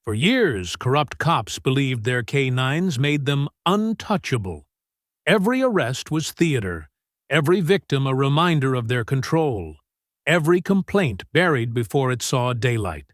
For years, corrupt cops believed their K-9s made them untouchable. Every arrest was theater, every victim a reminder of their control, every complaint buried before it saw daylight.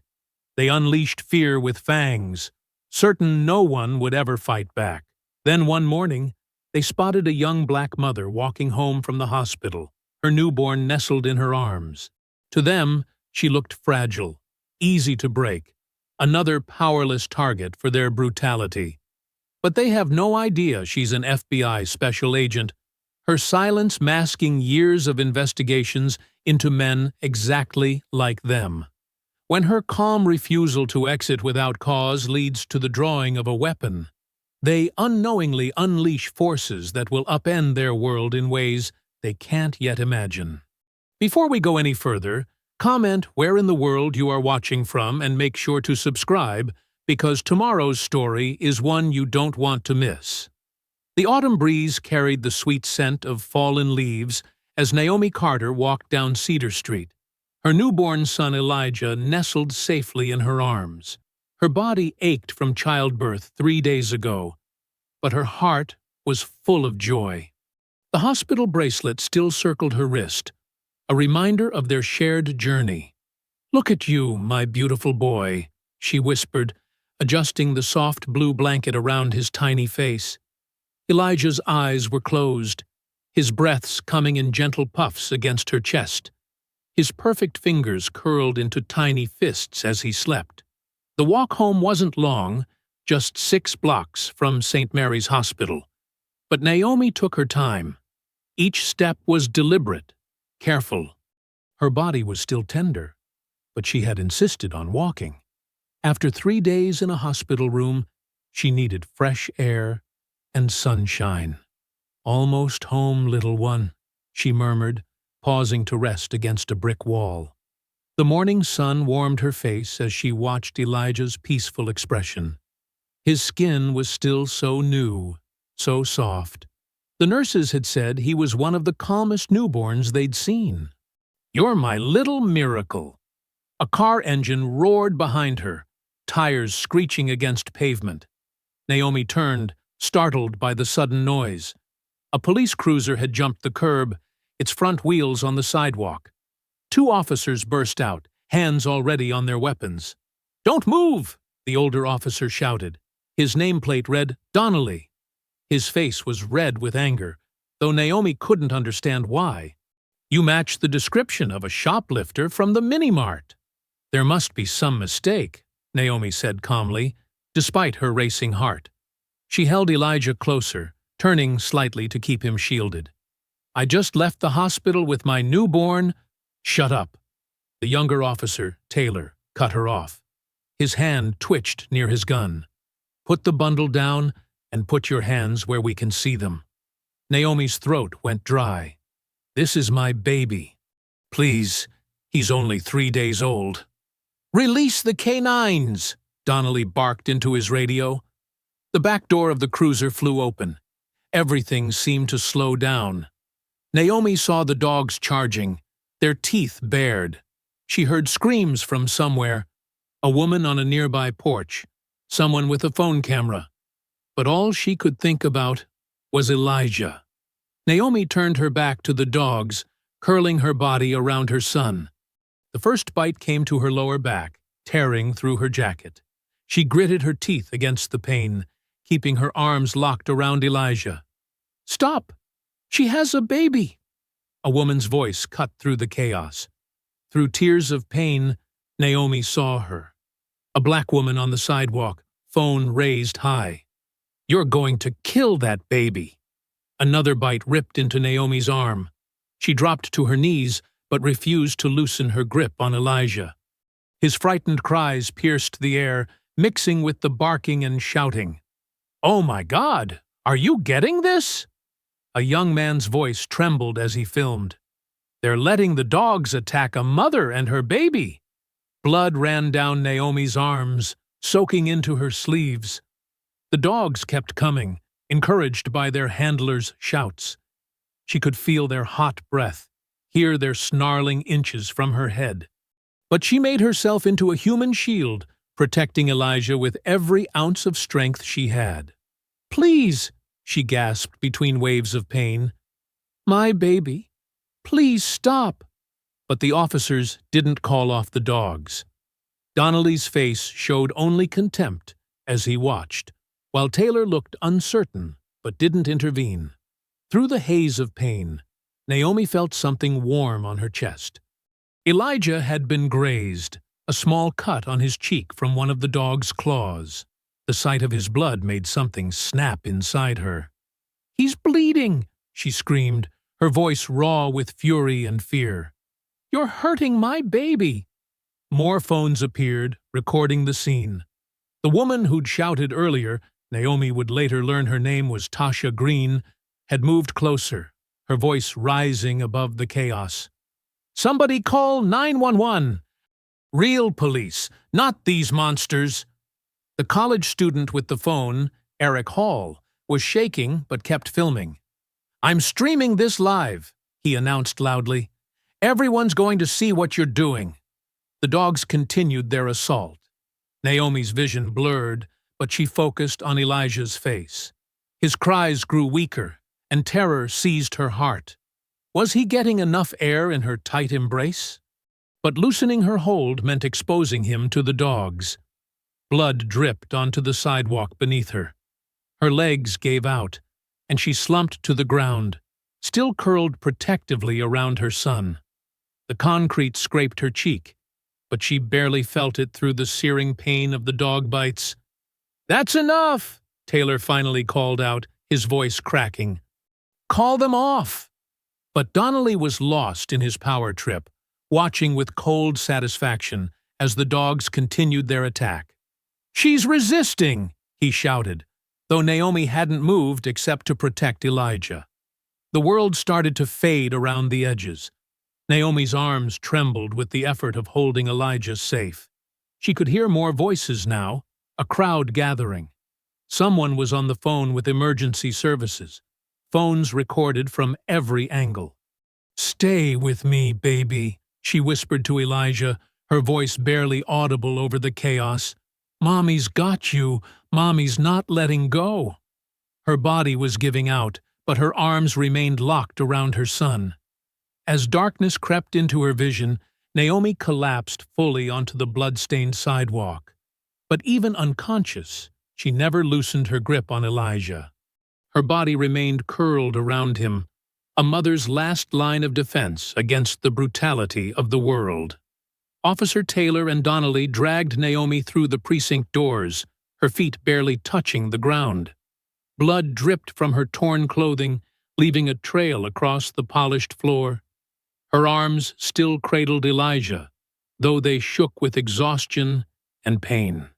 They unleashed fear with fangs, certain no one would ever fight back. Then one morning, they spotted a young black mother walking home from the hospital, her newborn nestled in her arms. To them, she looked fragile, easy to break, another powerless target for their brutality. But they have no idea she's an FBI special agent, her silence masking years of investigations into men exactly like them. When her calm refusal to exit without cause leads to the drawing of a weapon, they unknowingly unleash forces that will upend their world in ways they can't yet imagine. Before we go any further, comment where in the world you are watching from and make sure to subscribe, because tomorrow's story is one you don't want to miss. The autumn breeze carried the sweet scent of fallen leaves as Naomi Carter walked down Cedar Street. Her newborn son Elijah nestled safely in her arms. Her body ached from childbirth 3 days ago, but her heart was full of joy. The hospital bracelet still circled her wrist, a reminder of their shared journey. "Look at you, my beautiful boy," she whispered, adjusting the soft blue blanket around his tiny face. Elijah's eyes were closed, his breaths coming in gentle puffs against her chest. His perfect fingers curled into tiny fists as he slept. The walk home wasn't long, just 6 blocks from St. Mary's Hospital. But Naomi took her time. Each step was deliberate, careful. Her body was still tender, but she had insisted on walking. After 3 days in a hospital room, she needed fresh air and sunshine. "Almost home, little one," she murmured, pausing to rest against a brick wall. The morning sun warmed her face as she watched Elijah's peaceful expression. His skin was still so new, so soft. The nurses had said he was one of the calmest newborns they'd seen. "You're my little miracle." A car engine roared behind her, tires screeching against pavement. Naomi turned, startled by the sudden noise. A police cruiser had jumped the curb, its front wheels on the sidewalk. 2 officers burst out, hands already on their weapons. "Don't move!" the older officer shouted. His nameplate read Donnelly. His face was red with anger, though Naomi couldn't understand why. "You match the description of a shoplifter from the mini-mart." "There must be some mistake," Naomi said calmly, despite her racing heart. She held Elijah closer, turning slightly to keep him shielded. "I just left the hospital with my newborn—" "Shut up." The younger officer, Taylor, cut her off. His hand twitched near his gun. "Put the bundle down and put your hands where we can see them." Naomi's throat went dry. "This is my baby. Please, he's only 3 days old." "Release the K-9s!" Donnelly barked into his radio. The back door of the cruiser flew open. Everything seemed to slow down. Naomi saw the dogs charging, their teeth bared. She heard screams from somewhere, a woman on a nearby porch, someone with a phone camera. But all she could think about was Elijah. Naomi turned her back to the dogs, curling her body around her son. The first bite came to her lower back, tearing through her jacket. She gritted her teeth against the pain, keeping her arms locked around Elijah. "Stop! She has a baby!" A woman's voice cut through the chaos. Through tears of pain, Naomi saw her. A black woman on the sidewalk, phone raised high. "You're going to kill that baby!" Another bite ripped into Naomi's arm. She dropped to her knees, but refused to loosen her grip on Elijah. His frightened cries pierced the air, mixing with the barking and shouting. "Oh my God! Are you getting this?" A young man's voice trembled as he filmed. "They're letting the dogs attack a mother and her baby." Blood ran down Naomi's arms, soaking into her sleeves. The dogs kept coming, encouraged by their handlers' shouts. She could feel their hot breath, hear their snarling inches from her head. But she made herself into a human shield, protecting Elijah with every ounce of strength she had. "Please," she gasped between waves of pain. "My baby. Please stop." But the officers didn't call off the dogs. Donnelly's face showed only contempt as he watched, while Taylor looked uncertain but didn't intervene. Through the haze of pain, Naomi felt something warm on her chest. Elijah had been grazed, a small cut on his cheek from one of the dog's claws. The sight of his blood made something snap inside her. "He's bleeding!" she screamed, her voice raw with fury and fear. "You're hurting my baby!" More phones appeared, recording the scene. The woman who'd shouted earlier, Naomi would later learn her name was Tasha Green, had moved closer, her voice rising above the chaos. "Somebody call 911! Real police, not these monsters!" The college student with the phone, Eric Hall, was shaking but kept filming. "I'm streaming this live," he announced loudly. "Everyone's going to see what you're doing." The dogs continued their assault. Naomi's vision blurred, but she focused on Elijah's face. His cries grew weaker, and terror seized her heart. Was he getting enough air in her tight embrace? But loosening her hold meant exposing him to the dogs. Blood dripped onto the sidewalk beneath her. Her legs gave out, and she slumped to the ground, still curled protectively around her son. The concrete scraped her cheek, but she barely felt it through the searing pain of the dog bites. "That's enough!" Taylor finally called out, his voice cracking. "Call them off!" But Donnelly was lost in his power trip, watching with cold satisfaction as the dogs continued their attack. "She's resisting!" he shouted, though Naomi hadn't moved except to protect Elijah. The world started to fade around the edges. Naomi's arms trembled with the effort of holding Elijah safe. She could hear more voices now, a crowd gathering. Someone was on the phone with emergency services. Phones recorded from every angle. "Stay with me, baby," she whispered to Elijah, her voice barely audible over the chaos. "Mommy's got you. Mommy's not letting go." Her body was giving out, but her arms remained locked around her son. As darkness crept into her vision, Naomi collapsed fully onto the blood-stained sidewalk. But even unconscious, she never loosened her grip on Elijah. Her body remained curled around him, a mother's last line of defense against the brutality of the world. Officer Taylor and Donnelly dragged Naomi through the precinct doors, her feet barely touching the ground. Blood dripped from her torn clothing, leaving a trail across the polished floor. Her arms still cradled Elijah, though they shook with exhaustion and pain.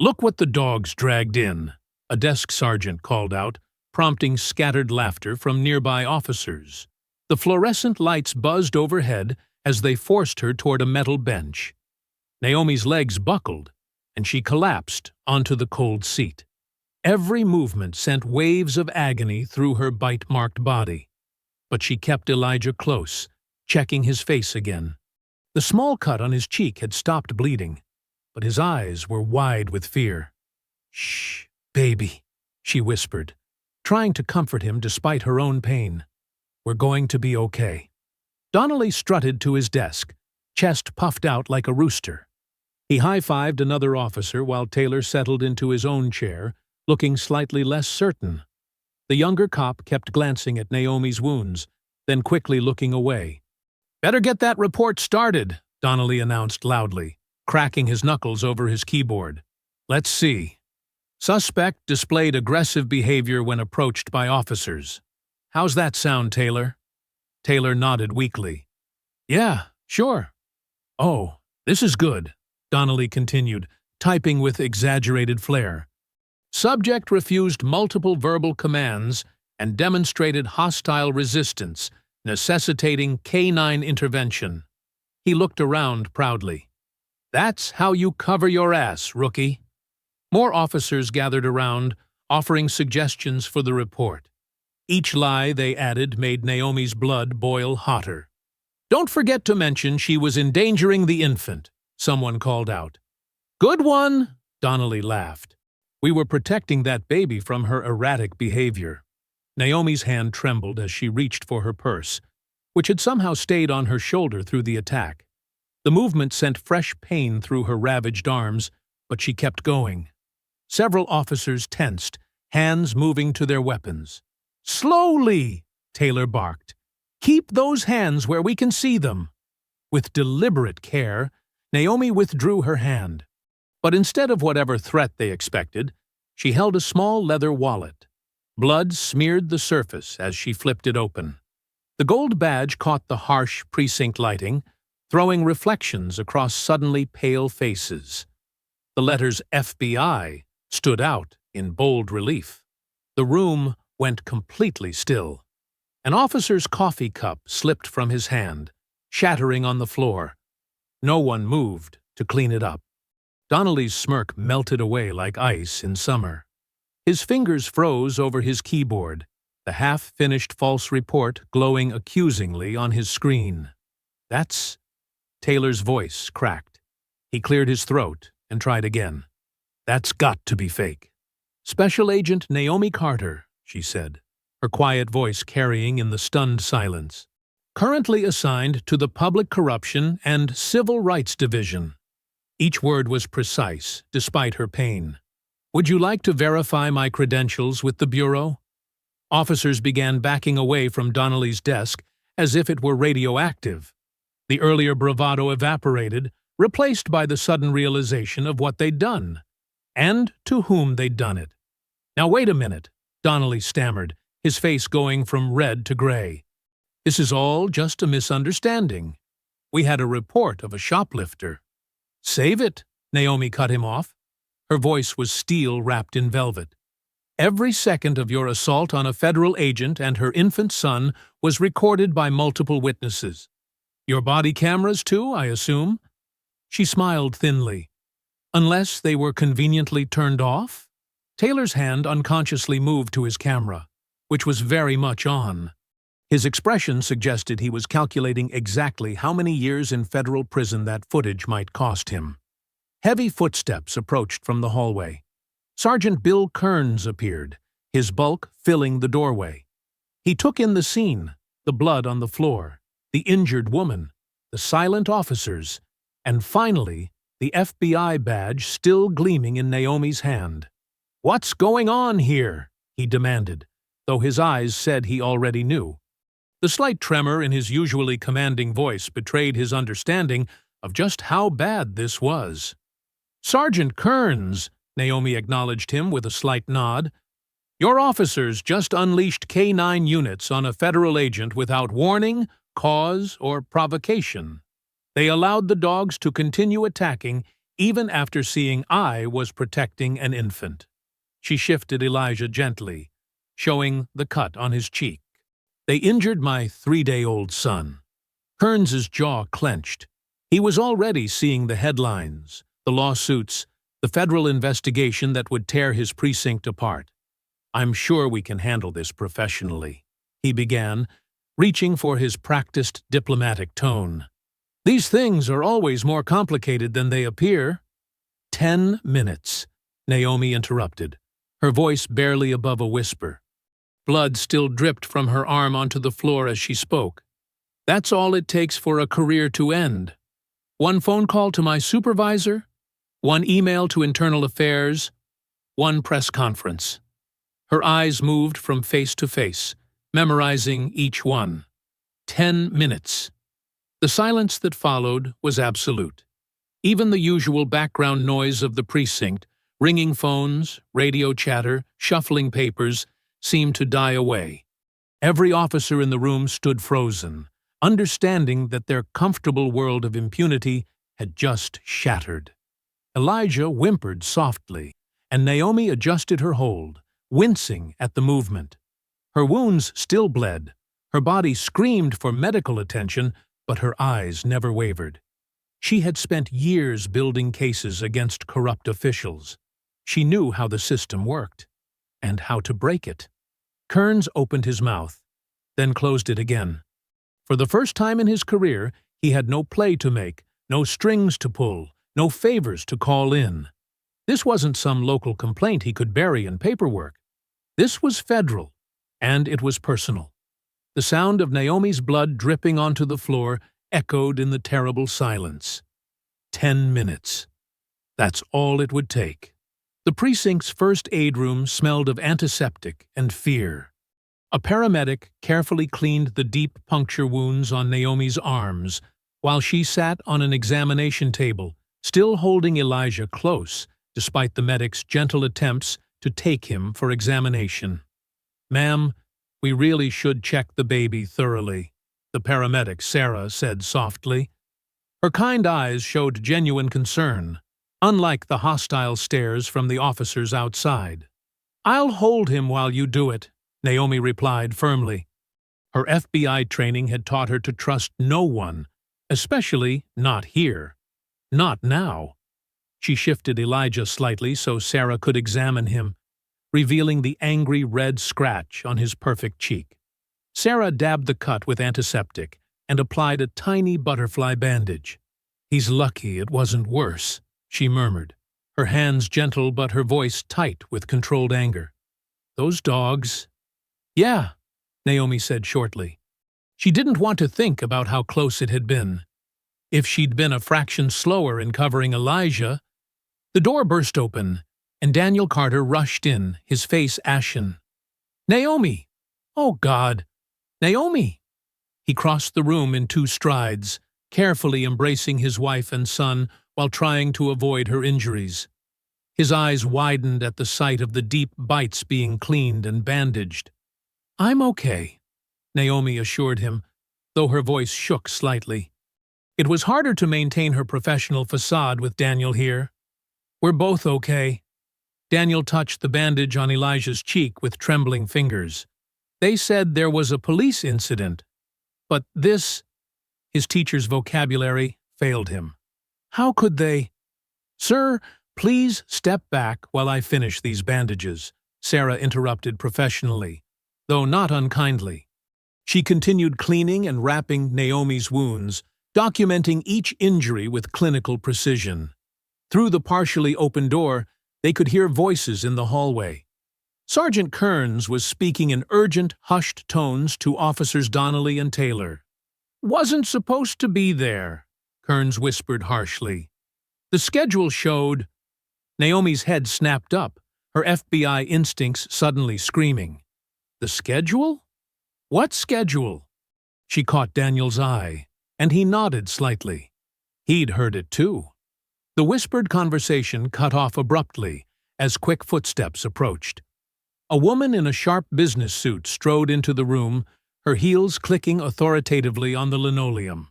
"Look what the dogs dragged in," a desk sergeant called out, prompting scattered laughter from nearby officers. The fluorescent lights buzzed overhead as they forced her toward a metal bench. Naomi's legs buckled, and she collapsed onto the cold seat. Every movement sent waves of agony through her bite-marked body. But she kept Elijah close, checking his face again. The small cut on his cheek had stopped bleeding, but his eyes were wide with fear. "Shh, baby," she whispered, trying to comfort him despite her own pain. "We're going to be okay." Donnelly strutted to his desk, chest puffed out like a rooster. He high-fived another officer while Taylor settled into his own chair, looking slightly less certain. The younger cop kept glancing at Naomi's wounds, then quickly looking away. "Better get that report started," Donnelly announced loudly, cracking his knuckles over his keyboard. "Let's see. Suspect displayed aggressive behavior when approached by officers. How's that sound, Taylor?" Taylor nodded weakly. "Yeah, sure." "Oh, this is good," Donnelly continued, typing with exaggerated flair. "Subject refused multiple verbal commands and demonstrated hostile resistance, necessitating canine intervention." He looked around proudly. "That's how you cover your ass, rookie." More officers gathered around, offering suggestions for the report. Each lie they added made Naomi's blood boil hotter. "Don't forget to mention she was endangering the infant," someone called out. Good one, Donnelly laughed. We were protecting that baby from her erratic behavior. Naomi's hand trembled as she reached for her purse, which had somehow stayed on her shoulder through the attack. The movement sent fresh pain through her ravaged arms, but she kept going. Several officers tensed, hands moving to their weapons. "Slowly!" Taylor barked. "Keep those hands where we can see them." With deliberate care, Naomi withdrew her hand. But instead of whatever threat they expected, she held a small leather wallet. Blood smeared the surface as she flipped it open. The gold badge caught the harsh precinct lighting, throwing reflections across suddenly pale faces. The letters FBI stood out in bold relief. The room went completely still. An officer's coffee cup slipped from his hand, shattering on the floor. No one moved to clean it up. Donnelly's smirk melted away like ice in summer. His fingers froze over his keyboard, the half-finished false report glowing accusingly on his screen. "That's—" Taylor's voice cracked. He cleared his throat and tried again. "That's got to be fake." "Special Agent Naomi Carter," she said, her quiet voice carrying in the stunned silence. "Currently assigned to the Public Corruption and Civil Rights Division." Each word was precise, despite her pain. "Would you like to verify my credentials with the Bureau?" Officers began backing away from Donnelly's desk as if it were radioactive. The earlier bravado evaporated, replaced by the sudden realization of what they'd done, and to whom they'd done it. "Now wait a minute," Donnelly stammered, his face going from red to gray. "This is all just a misunderstanding. We had a report of a shoplifter." "Save it," Naomi cut him off. Her voice was steel wrapped in velvet. "Every second of your assault on a federal agent and her infant son was recorded by multiple witnesses. Your body cameras, too, I assume?" She smiled thinly. "Unless they were conveniently turned off?" Taylor's hand unconsciously moved to his camera, which was very much on. His expression suggested he was calculating exactly how many years in federal prison that footage might cost him. Heavy footsteps approached from the hallway. Sergeant Bill Kearns appeared, his bulk filling the doorway. He took in the scene, the blood on the floor, the injured woman, the silent officers, and finally, the FBI badge still gleaming in Naomi's hand. "What's going on here?" he demanded, though his eyes said he already knew. The slight tremor in his usually commanding voice betrayed his understanding of just how bad this was. "Sergeant Kearns," Naomi acknowledged him with a slight nod. "Your officers just unleashed K-9 units on a federal agent without warning, cause, or provocation. They allowed the dogs to continue attacking even after seeing I was protecting an infant." She shifted Elijah gently, showing the cut on his cheek. "They injured my 3-day-old son." Kearns's jaw clenched. He was already seeing the headlines, the lawsuits, the federal investigation that would tear his precinct apart. "I'm sure we can handle this professionally," he began, reaching for his practiced diplomatic tone. "These things are always more complicated than they appear." 10 minutes, Naomi interrupted, her voice barely above a whisper. Blood still dripped from her arm onto the floor as she spoke. "That's all it takes for a career to end. One phone call to my supervisor, one email to Internal Affairs, one press conference." Her eyes moved from face to face, memorizing each one. 10 minutes. The silence that followed was absolute. Even the usual background noise of the precinct, ringing phones, radio chatter, shuffling papers, seemed to die away. Every officer in the room stood frozen, understanding that their comfortable world of impunity had just shattered. Elijah whimpered softly, and Naomi adjusted her hold, wincing at the movement. Her wounds still bled, her body screamed for medical attention, but her eyes never wavered. She had spent years building cases against corrupt officials. She knew how the system worked, and how to break it. Kearns opened his mouth, then closed it again. For the first time in his career, he had no play to make, no strings to pull, no favors to call in. This wasn't some local complaint he could bury in paperwork. This was federal, and it was personal. The sound of Naomi's blood dripping onto the floor echoed in the terrible silence. 10 minutes. That's all it would take. The precinct's first aid room smelled of antiseptic and fear. A paramedic carefully cleaned the deep puncture wounds on Naomi's arms, while she sat on an examination table, still holding Elijah close, despite the medic's gentle attempts to take him for examination. "Ma'am, we really should check the baby thoroughly," the paramedic, Sarah, said softly. Her kind eyes showed genuine concern, unlike the hostile stares from the officers outside. "I'll hold him while you do it," Naomi replied firmly. Her FBI training had taught her to trust no one, especially not here. Not now. She shifted Elijah slightly so Sarah could examine him, revealing the angry red scratch on his perfect cheek. Sarah dabbed the cut with antiseptic and applied a tiny butterfly bandage. "He's lucky it wasn't worse," she murmured, her hands gentle but her voice tight with controlled anger. "Those dogs—" "Yeah," Naomi said shortly. She didn't want to think about how close it had been. If she'd been a fraction slower in covering Elijah— The door burst open, and Daniel Carter rushed in, his face ashen. "Naomi! Oh, God! Naomi!" He crossed the room in 2 strides, carefully embracing his wife and son while trying to avoid her injuries. His eyes widened at the sight of the deep bites being cleaned and bandaged. "I'm okay," Naomi assured him, though her voice shook slightly. It was harder to maintain her professional facade with Daniel here. "We're both okay." Daniel touched the bandage on Elijah's cheek with trembling fingers. "They said there was a police incident. But this—" His teacher's vocabulary failed him. "How could they—" "Sir, please step back while I finish these bandages," Sarah interrupted professionally, though not unkindly. She continued cleaning and wrapping Naomi's wounds, documenting each injury with clinical precision. Through the partially open door, they could hear voices in the hallway. Sergeant Kearns was speaking in urgent, hushed tones to Officers Donnelly and Taylor. "Wasn't supposed to be there," Kearns whispered harshly. "The schedule showed—" Naomi's head snapped up, her FBI instincts suddenly screaming. "The schedule? What schedule?" She caught Daniel's eye, and he nodded slightly. He'd heard it too. The whispered conversation cut off abruptly as quick footsteps approached. A woman in a sharp business suit strode into the room, her heels clicking authoritatively on the linoleum.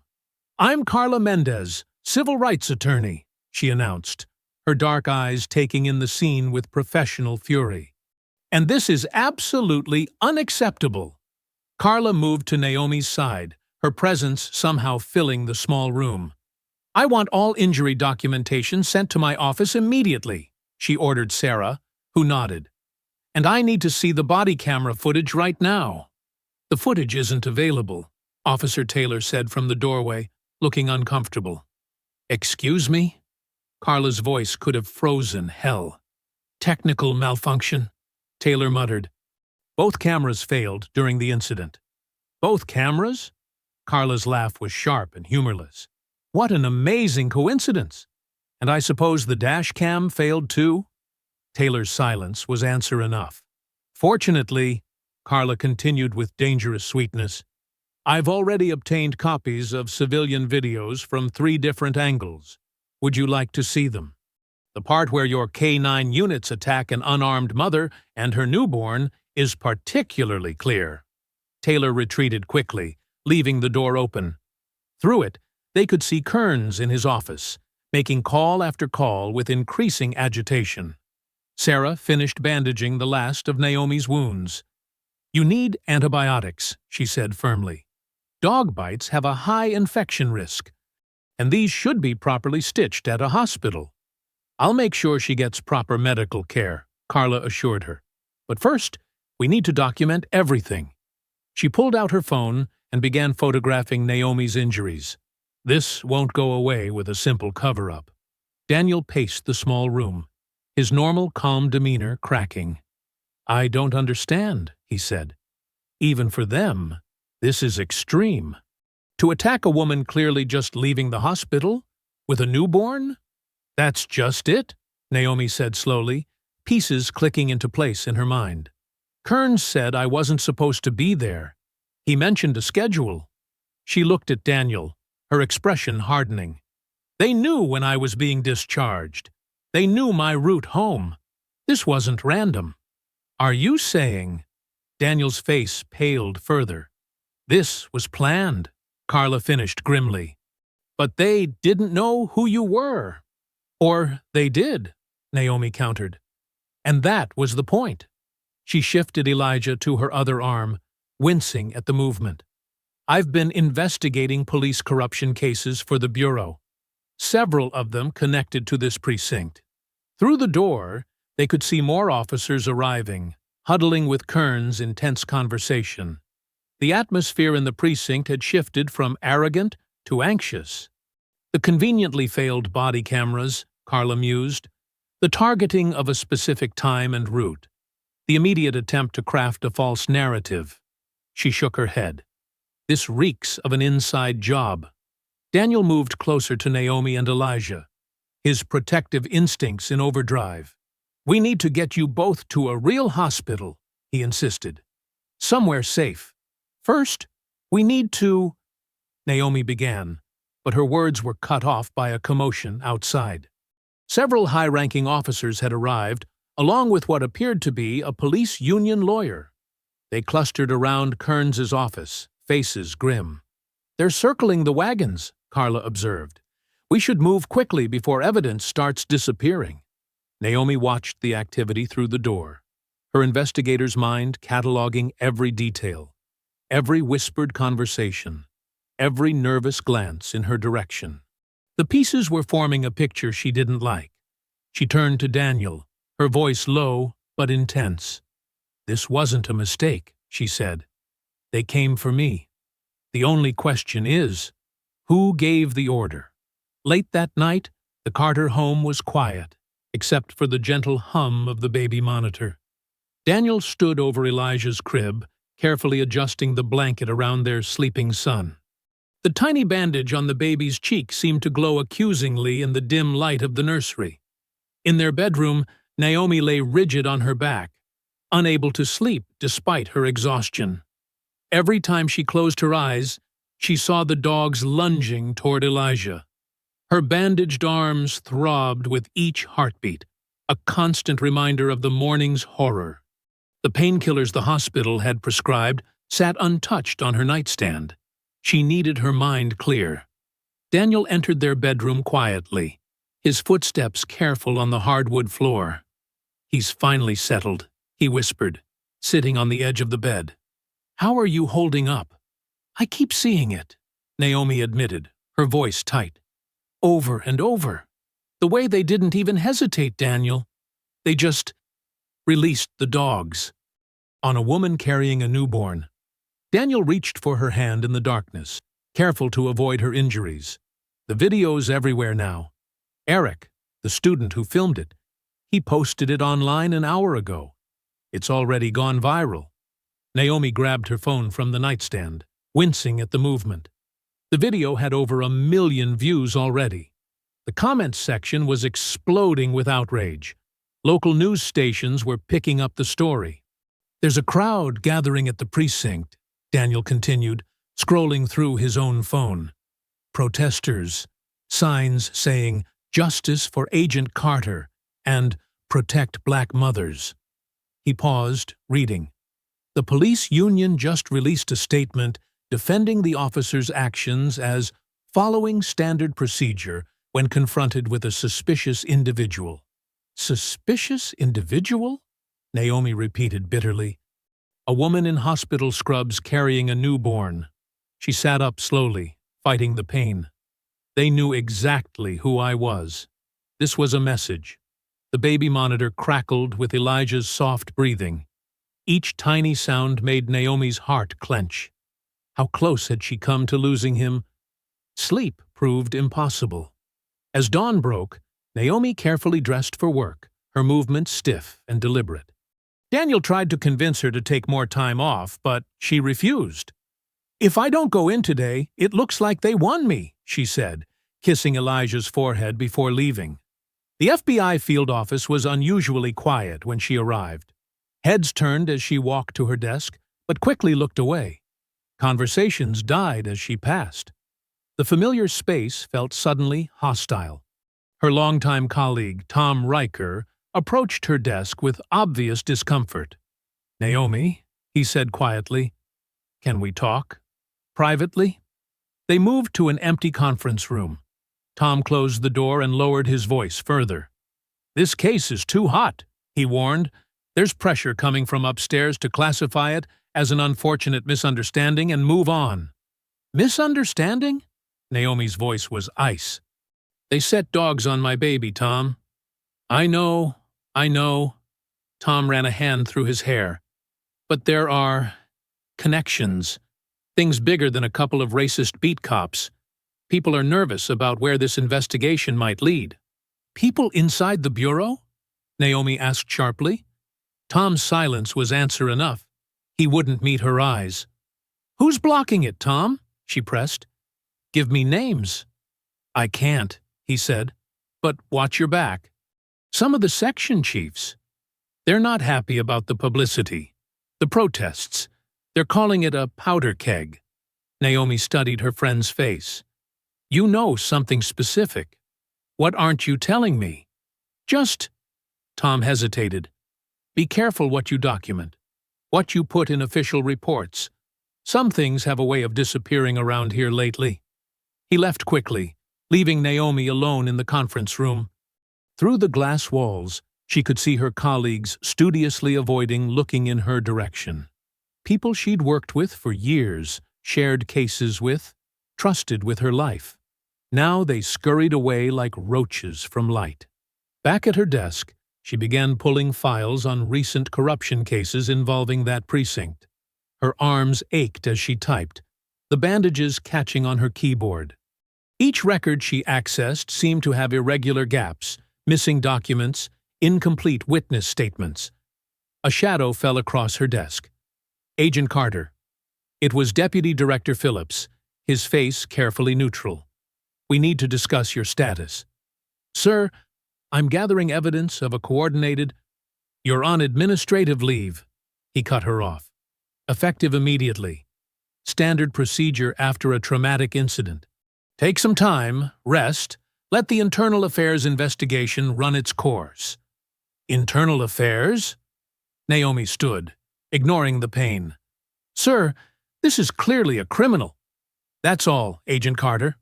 "I'm Carla Mendez, civil rights attorney," she announced, her dark eyes taking in the scene with professional fury. "And this is absolutely unacceptable." Carla moved to Naomi's side, her presence somehow filling the small room. "I want all injury documentation sent to my office immediately," she ordered Sarah, who nodded. "And I need to see the body camera footage right now." "The footage isn't available," Officer Taylor said from the doorway, looking uncomfortable. "Excuse me?" Carla's voice could have frozen hell. "Technical malfunction," Taylor muttered. "Both cameras failed during the incident." "Both cameras?" Carla's laugh was sharp and humorless. "What an amazing coincidence! And I suppose the dash cam failed too?" Taylor's silence was answer enough. "Fortunately," Carla continued with dangerous sweetness, "I've already obtained copies of civilian videos from 3 different angles. Would you like to see them? The part where your K-9 units attack an unarmed mother and her newborn is particularly clear." Taylor retreated quickly, leaving the door open. Through it, they could see Kearns in his office, making call after call with increasing agitation. Sarah finished bandaging the last of Naomi's wounds. "You need antibiotics," she said firmly. "Dog bites have a high infection risk, and these should be properly stitched at a hospital." "I'll make sure she gets proper medical care," Carla assured her. "But first, we need to document everything." She pulled out her phone and began photographing Naomi's injuries. This won't go away with a simple cover-up. Daniel paced the small room, his normal calm demeanor cracking. "I don't understand," he said. "Even for them, this is extreme. To attack a woman clearly just leaving the hospital? With a newborn?" "That's just it," Naomi said slowly, pieces clicking into place in her mind. "Kearns said I wasn't supposed to be there. He mentioned a schedule." She looked at Daniel, her expression hardening. "They knew when I was being discharged. They knew my route home. This wasn't random." "Are you saying—" Daniel's face paled further. "This was planned," Carla finished grimly. "But they didn't know who you were." "Or they did," Naomi countered. "And that was the point." She shifted Elijah to her other arm, wincing at the movement. "I've been investigating police corruption cases for the Bureau, several of them connected to this precinct. Through the door, they could see more officers arriving, huddling with Kearns in tense conversation. The atmosphere in the precinct had shifted from arrogant to anxious. The conveniently failed body cameras, Carla mused, the targeting of a specific time and route, the immediate attempt to craft a false narrative. She shook her head. This reeks of an inside job. Daniel moved closer to Naomi and Elijah, his protective instincts in overdrive. "We need to get you both to a real hospital," he insisted. "Somewhere safe. First, we need to—" Naomi began, but her words were cut off by a commotion outside. Several high-ranking officers had arrived, along with what appeared to be a police union lawyer. They clustered around Kearns's office, faces grim. "They're circling the wagons," Carla observed. "We should move quickly before evidence starts disappearing." Naomi watched the activity through the door, her investigator's mind cataloging every detail, every whispered conversation, every nervous glance in her direction. The pieces were forming a picture she didn't like. She turned to Daniel, her voice low but intense. "This wasn't a mistake," she said. "They came for me. The only question is, who gave the order?" Late that night, the Carter home was quiet, except for the gentle hum of the baby monitor. Daniel stood over Elijah's crib, carefully adjusting the blanket around their sleeping son. The tiny bandage on the baby's cheek seemed to glow accusingly in the dim light of the nursery. In their bedroom, Naomi lay rigid on her back, unable to sleep despite her exhaustion. Every time she closed her eyes, she saw the dogs lunging toward Elijah. Her bandaged arms throbbed with each heartbeat, a constant reminder of the morning's horror. The painkillers the hospital had prescribed sat untouched on her nightstand. She needed her mind clear. Daniel entered their bedroom quietly, his footsteps careful on the hardwood floor. "He's finally settled," he whispered, sitting on the edge of the bed. "How are you holding up?" "I keep seeing it," Naomi admitted, her voice tight. "Over and over. The way they didn't even hesitate, Daniel. They just released the dogs." On a woman carrying a newborn. Daniel reached for her hand in the darkness, careful to avoid her injuries. The video's everywhere now. Eric, the student who filmed it, he posted it online an hour ago. It's already gone viral. Naomi grabbed her phone from the nightstand, wincing at the movement. The video had over 1 million views already. The comments section was exploding with outrage. Local news stations were picking up the story. "There's a crowd gathering at the precinct," Daniel continued, scrolling through his own phone. "Protesters, signs saying, 'Justice for Agent Carter' and 'Protect Black Mothers.'" He paused, reading. "The police union just released a statement defending the officer's actions as following standard procedure when confronted with a suspicious individual." "Suspicious individual?" Naomi repeated bitterly. "A woman in hospital scrubs carrying a newborn." She sat up slowly, fighting the pain. "They knew exactly who I was. This was a message." The baby monitor crackled with Elijah's soft breathing. Each tiny sound made Naomi's heart clench. How close had she come to losing him? Sleep proved impossible. As dawn broke, Naomi carefully dressed for work, her movements stiff and deliberate. Daniel tried to convince her to take more time off, but she refused. "If I don't go in today, it looks like they won me," she said, kissing Elijah's forehead before leaving. The FBI field office was unusually quiet when she arrived. Heads turned as she walked to her desk, but quickly looked away. Conversations died as she passed. The familiar space felt suddenly hostile. Her longtime colleague, Tom Riker, approached her desk with obvious discomfort. "Naomi," he said quietly, "can we talk? Privately?" They moved to an empty conference room. Tom closed the door and lowered his voice further. "This case is too hot," he warned. "There's pressure coming from upstairs to classify it as an unfortunate misunderstanding and move on." "Misunderstanding?" Naomi's voice was ice. "They set dogs on my baby, Tom." I know. Tom ran a hand through his hair. "But there are connections. Things bigger than a couple of racist beat cops. People are nervous about where this investigation might lead." "People inside the Bureau?" Naomi asked sharply. Tom's silence was answer enough. He wouldn't meet her eyes. "Who's blocking it, Tom?" she pressed. "Give me names." "I can't," he said. "But watch your back." "Some of the section chiefs. They're not happy about the publicity. The protests. They're calling it a powder keg." Naomi studied her friend's face. "You know something specific. What aren't you telling me?" "Just—" Tom hesitated. "Be careful what you document, what you put in official reports. Some things have a way of disappearing around here lately." He left quickly, leaving Naomi alone in the conference room. Through the glass walls, she could see her colleagues studiously avoiding looking in her direction. People she'd worked with for years, shared cases with, trusted with her life. Now they scurried away like roaches from light. Back at her desk, she began pulling files on recent corruption cases involving that precinct. Her arms ached as she typed, the bandages catching on her keyboard. Each record she accessed seemed to have irregular gaps, missing documents, incomplete witness statements. A shadow fell across her desk. Agent Carter. It was Deputy Director Phillips, his face carefully neutral. "We need to discuss your status." "Sir, I'm gathering evidence of a coordinated—" "You're on administrative leave," he cut her off. "Effective immediately. Standard procedure after a traumatic incident. Take some time, rest, let the internal affairs investigation run its course." "Internal affairs?" Naomi stood, ignoring the pain. "Sir, this is clearly a criminal." "That's all, Agent Carter."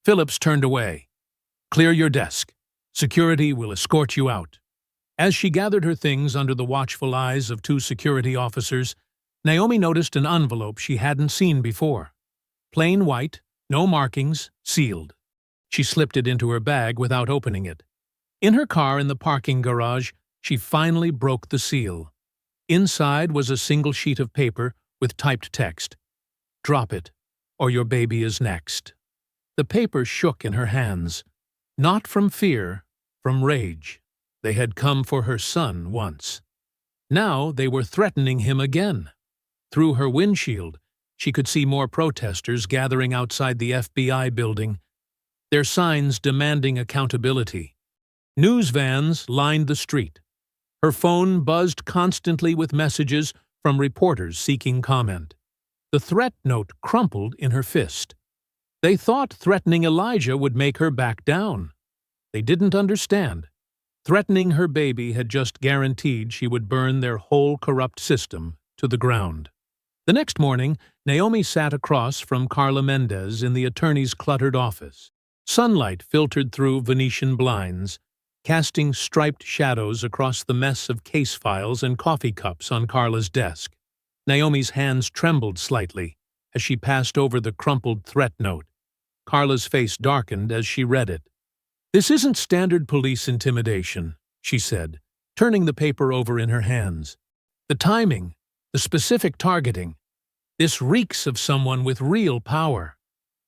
Phillips turned away. "Clear your desk. Security will escort you out." As she gathered her things under the watchful eyes of two security officers, Naomi noticed an envelope she hadn't seen before. Plain white, no markings, sealed. She slipped it into her bag without opening it. In her car in the parking garage, she finally broke the seal. Inside was a single sheet of paper with typed text. "Drop it, or your baby is next." The paper shook in her hands. Not from fear, from rage. They had come for her son once. Now they were threatening him again. Through her windshield, she could see more protesters gathering outside the FBI building, their signs demanding accountability. News vans lined the street. Her phone buzzed constantly with messages from reporters seeking comment. The threat note crumpled in her fist. They thought threatening Elijah would make her back down. They didn't understand. Threatening her baby had just guaranteed she would burn their whole corrupt system to the ground. The next morning, Naomi sat across from Carla Mendez in the attorney's cluttered office. Sunlight filtered through Venetian blinds, casting striped shadows across the mess of case files and coffee cups on Carla's desk. Naomi's hands trembled slightly as she passed over the crumpled threat note. Carla's face darkened as she read it. "This isn't standard police intimidation," she said, turning the paper over in her hands. "The timing, the specific targeting. This reeks of someone with real power."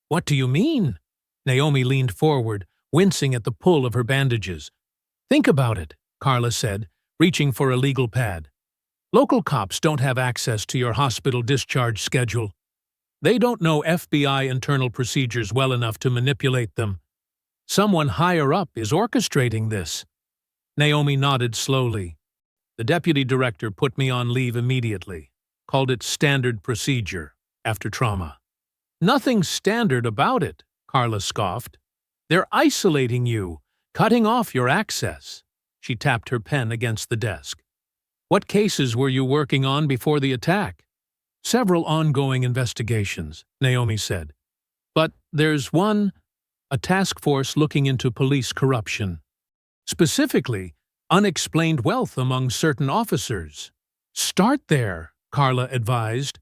"What do you mean?" Naomi leaned forward, wincing at the pull of her bandages. "Think about it," Carla said, reaching for a legal pad. "Local cops don't have access to your hospital discharge schedule. They don't know FBI internal procedures well enough to manipulate them. Someone higher up is orchestrating this." Naomi nodded slowly. "The deputy director put me on leave immediately, called it standard procedure after trauma." "Nothing standard about it," Carla scoffed. "They're isolating you, cutting off your access." She tapped her pen against the desk. "What cases were you working on before the attack?" "Several ongoing investigations," Naomi said. "But there's a task force looking into police corruption. Specifically, unexplained wealth among certain officers." "Start there," Carla advised.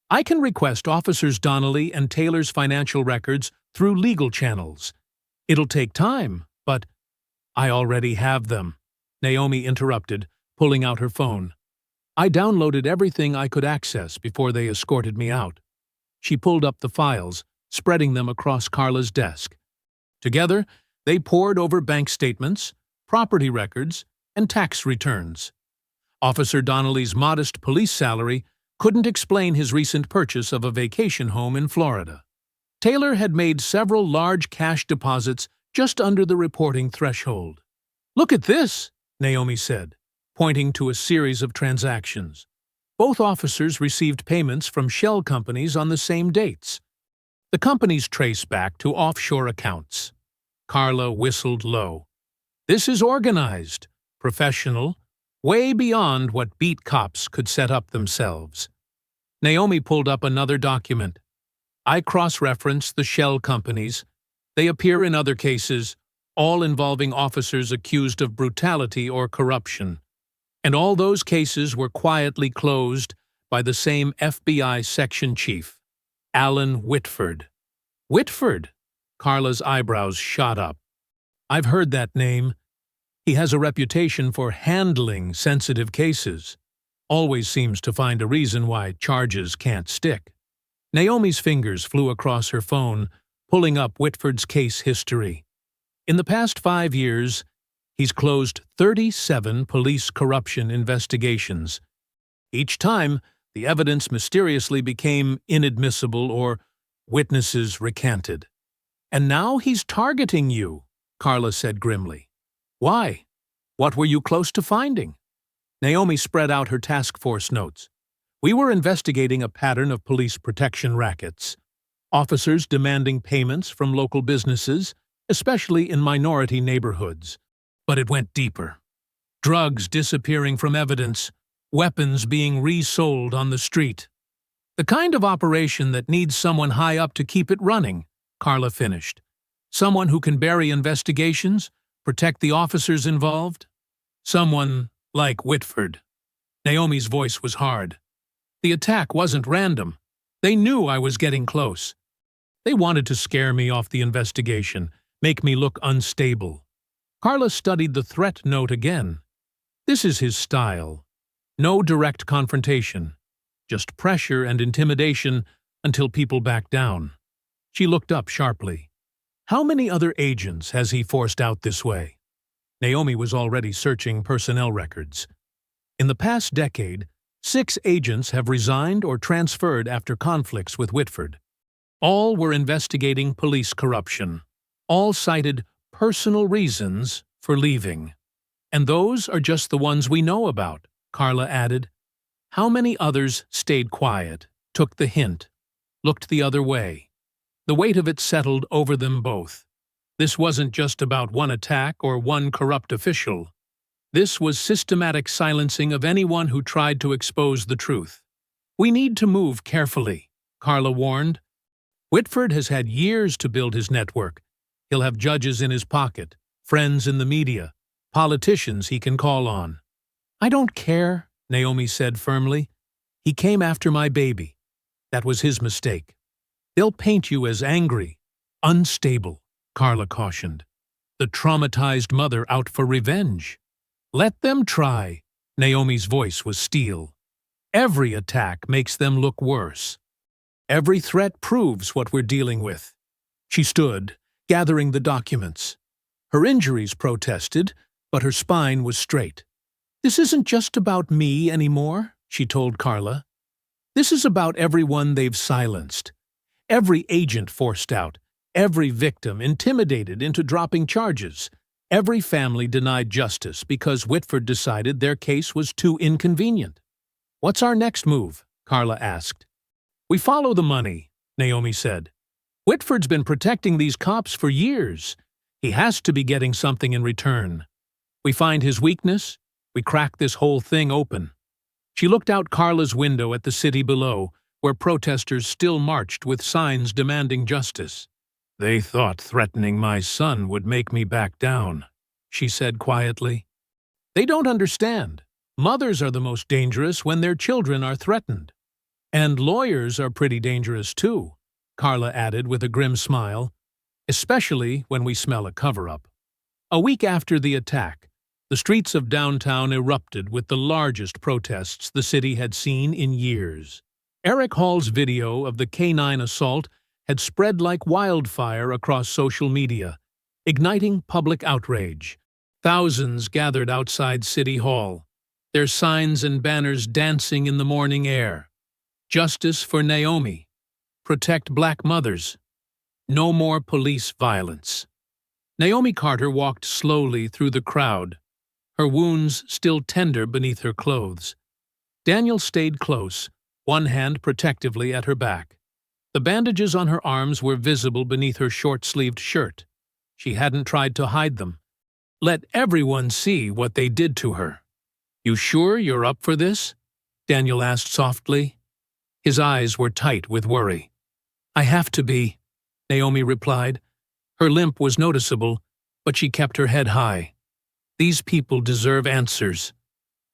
"I can request Officers Donnelly and Taylor's financial records through legal channels. It'll take time, but—" "I already have them," Naomi interrupted, pulling out her phone. "I downloaded everything I could access before they escorted me out." She pulled up the files, spreading them across Carla's desk. Together, they pored over bank statements, property records, and tax returns. Officer Donnelly's modest police salary couldn't explain his recent purchase of a vacation home in Florida. Taylor had made several large cash deposits just under the reporting threshold. "Look at this," Naomi said, pointing to a series of transactions. Both officers received payments from shell companies on the same dates. The companies trace back to offshore accounts. Carla whistled low. "This is organized, professional, way beyond what beat cops could set up themselves." Naomi pulled up another document. "I cross-referenced the shell companies. They appear in other cases, all involving officers accused of brutality or corruption. And all those cases were quietly closed by the same FBI section chief, Alan Whitford." "Whitford?" Carla's eyebrows shot up. "I've heard that name. He has a reputation for handling sensitive cases. Always seems to find a reason why charges can't stick." Naomi's fingers flew across her phone, pulling up Whitford's case history. In the past 5 years, he's closed 37 police corruption investigations. Each time, the evidence mysteriously became inadmissible or witnesses recanted. "And now he's targeting you," Carla said grimly. "Why? What were you close to finding?" Naomi spread out her task force notes. "We were investigating a pattern of police protection rackets. Officers demanding payments from local businesses, especially in minority neighborhoods. But it went deeper. Drugs disappearing from evidence, weapons being resold on the street. The kind of operation that needs someone high up to keep it running," Carla finished. "Someone who can bury investigations, protect the officers involved. Someone like Whitford." Naomi's voice was hard. "The attack wasn't random. They knew I was getting close. They wanted to scare me off the investigation, make me look unstable." Carla studied the threat note again. This is his style. No direct confrontation, just pressure and intimidation until people back down. She looked up sharply. "How many other agents has he forced out this way?" Naomi was already searching personnel records. In the past decade, 6 agents have resigned or transferred after conflicts with Whitford. All were investigating police corruption. All cited personal reasons for leaving. "And those are just the ones we know about," Carla added. "How many others stayed quiet, took the hint, looked the other way?" The weight of it settled over them both. This wasn't just about one attack or one corrupt official. This was systematic silencing of anyone who tried to expose the truth. "We need to move carefully," Carla warned. "Whitford has had years to build his network. He'll have judges in his pocket, friends in the media, politicians he can call on." "I don't care," Naomi said firmly. "He came after my baby. That was his mistake." "They'll paint you as angry, unstable," Carla cautioned. "The traumatized mother out for revenge." "Let them try," Naomi's voice was steel. "Every attack makes them look worse. Every threat proves what we're dealing with." She stood, gathering the documents. Her injuries protested, but her spine was straight. "This isn't just about me anymore," she told Carla. "This is about everyone they've silenced. Every agent forced out, every victim intimidated into dropping charges, every family denied justice because Whitford decided their case was too inconvenient." "What's our next move?" Carla asked. "We follow the money," Naomi said. "Whitford's been protecting these cops for years. He has to be getting something in return. We find his weakness, we crack this whole thing open." She looked out Carla's window at the city below, where protesters still marched with signs demanding justice. "They thought threatening my son would make me back down," she said quietly. "They don't understand. Mothers are the most dangerous when their children are threatened. And lawyers are pretty dangerous too," Carla added with a grim smile, "especially when we smell a cover-up." A week after the attack, the streets of downtown erupted with the largest protests the city had seen in years. Eric Hall's video of the K9 assault had spread like wildfire across social media, igniting public outrage. Thousands gathered outside City Hall, their signs and banners dancing in the morning air. "Justice for Naomi. Protect Black mothers. No more police violence." Naomi Carter walked slowly through the crowd, her wounds still tender beneath her clothes. Daniel stayed close, one hand protectively at her back. The bandages on her arms were visible beneath her short-sleeved shirt. She hadn't tried to hide them. "Let everyone see what they did to her." "You sure you're up for this?" Daniel asked softly. His eyes were tight with worry. "I have to be," Naomi replied. Her limp was noticeable, but she kept her head high. "These people deserve answers."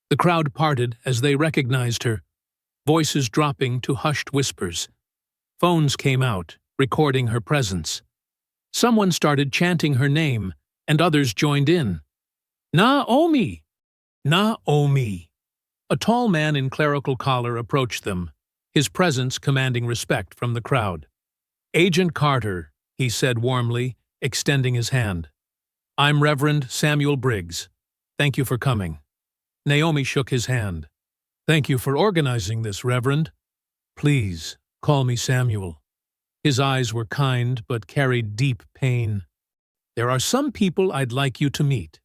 The crowd parted as they recognized her, voices dropping to hushed whispers. Phones came out, recording her presence. Someone started chanting her name, and others joined in. "Naomi! Naomi!" A tall man in clerical collar approached them, his presence commanding respect from the crowd. "Agent Carter," he said warmly, extending his hand. "I'm Reverend Samuel Briggs. Thank you for coming." Naomi shook his hand. "Thank you for organizing this, Reverend. Please, call me Samuel." His eyes were kind but carried deep pain. "There are some people I'd like you to meet."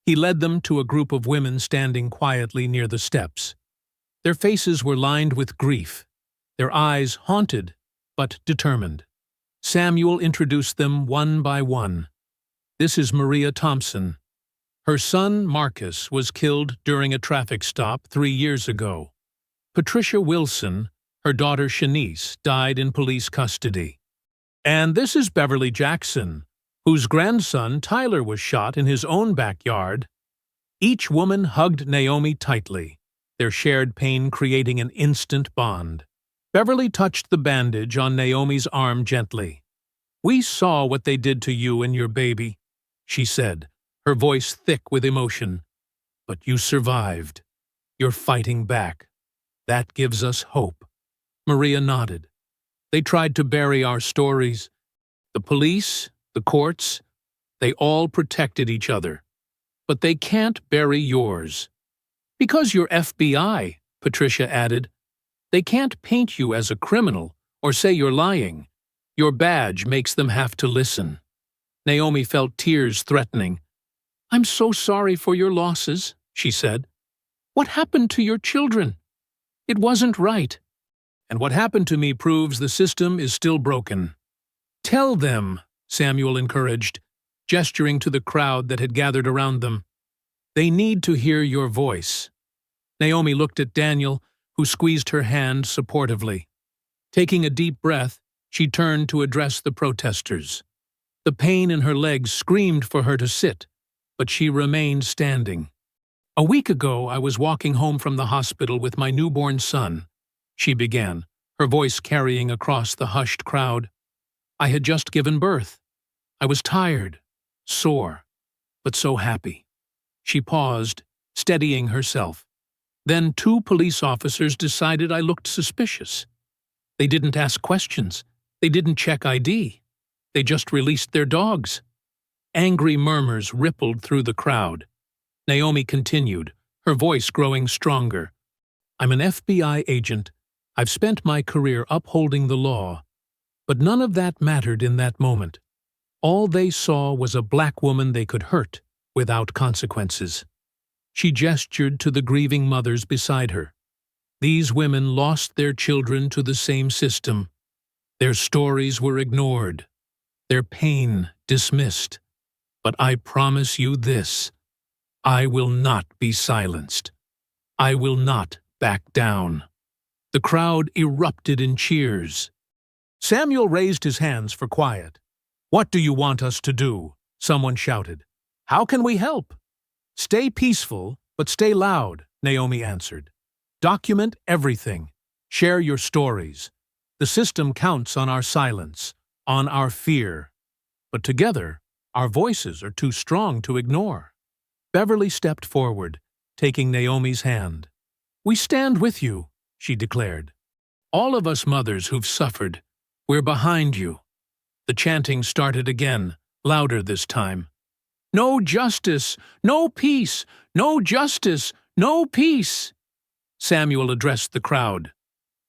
He led them to a group of women standing quietly near the steps. Their faces were lined with grief, their eyes haunted but determined. Samuel introduced them one by one. "This is Maria Thompson. Her son, Marcus, was killed during a traffic stop 3 years ago. Patricia Wilson, her daughter Shanice, died in police custody. And this is Beverly Jackson, whose grandson Tyler was shot in his own backyard." Each woman hugged Naomi tightly, their shared pain creating an instant bond. Beverly touched the bandage on Naomi's arm gently. "We saw what they did to you and your baby," she said, her voice thick with emotion. "But you survived. You're fighting back. That gives us hope." Maria nodded. "They tried to bury our stories. The police, the courts, they all protected each other. But they can't bury yours." "Because you're FBI," Patricia added. "They can't paint you as a criminal or say you're lying. Your badge makes them have to listen." Naomi felt tears threatening. "I'm so sorry for your losses," she said. "What happened to your children? It wasn't right." "And what happened to me proves the system is still broken." "Tell them," Samuel encouraged, gesturing to the crowd that had gathered around them. "They need to hear your voice." Naomi looked at Daniel, who squeezed her hand supportively. Taking a deep breath, she turned to address the protesters. The pain in her legs screamed for her to sit, but she remained standing. "A week ago, I was walking home from the hospital with my newborn son," she began, her voice carrying across the hushed crowd. "I had just given birth. I was tired, sore, but so happy." She paused, steadying herself. "Then 2 police officers decided I looked suspicious. They didn't ask questions. They didn't check ID. They just released their dogs. Angry murmurs rippled through the crowd. Naomi continued, her voice growing stronger. I'm an FBI agent. I've spent my career upholding the law. But none of that mattered in that moment. All they saw was a black woman they could hurt without consequences. She gestured to the grieving mothers beside her. These women lost their children to the same system. Their stories were ignored, their pain dismissed. But I promise you this, I will not be silenced. I will not back down. The crowd erupted in cheers. Samuel raised his hands for quiet. What do you want us to do? Someone shouted. How can we help? Stay peaceful, but stay loud, Naomi answered. Document everything. Share your stories. The system counts on our silence, on our fear. But together, our voices are too strong to ignore. Beverly stepped forward, taking Naomi's hand. We stand with you, she declared. All of us mothers who've suffered, we're behind you. The chanting started again, louder this time. No justice, no peace, no justice, no peace. Samuel addressed the crowd.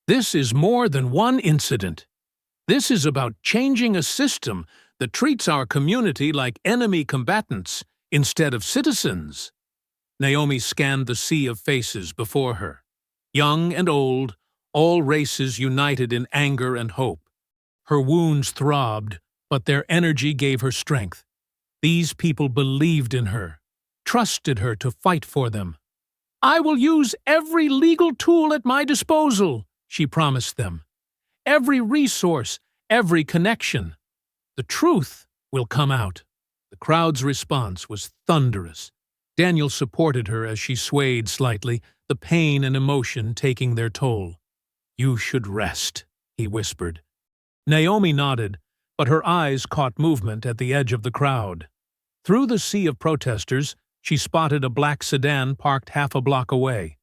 This is more than one incident. This is about changing a system that treats our community like enemy combatants instead of citizens. Naomi scanned the sea of faces before her. Young and old, all races united in anger and hope. Her wounds throbbed, but their energy gave her strength. These people believed in her, trusted her to fight for them. I will use every legal tool at my disposal, she promised them. Every resource, every connection. The truth will come out. The crowd's response was thunderous. Daniel supported her as she swayed slightly, the pain and emotion taking their toll. You should rest, he whispered. Naomi nodded, but her eyes caught movement at the edge of the crowd. Through the sea of protesters, she spotted a black sedan parked half a block away.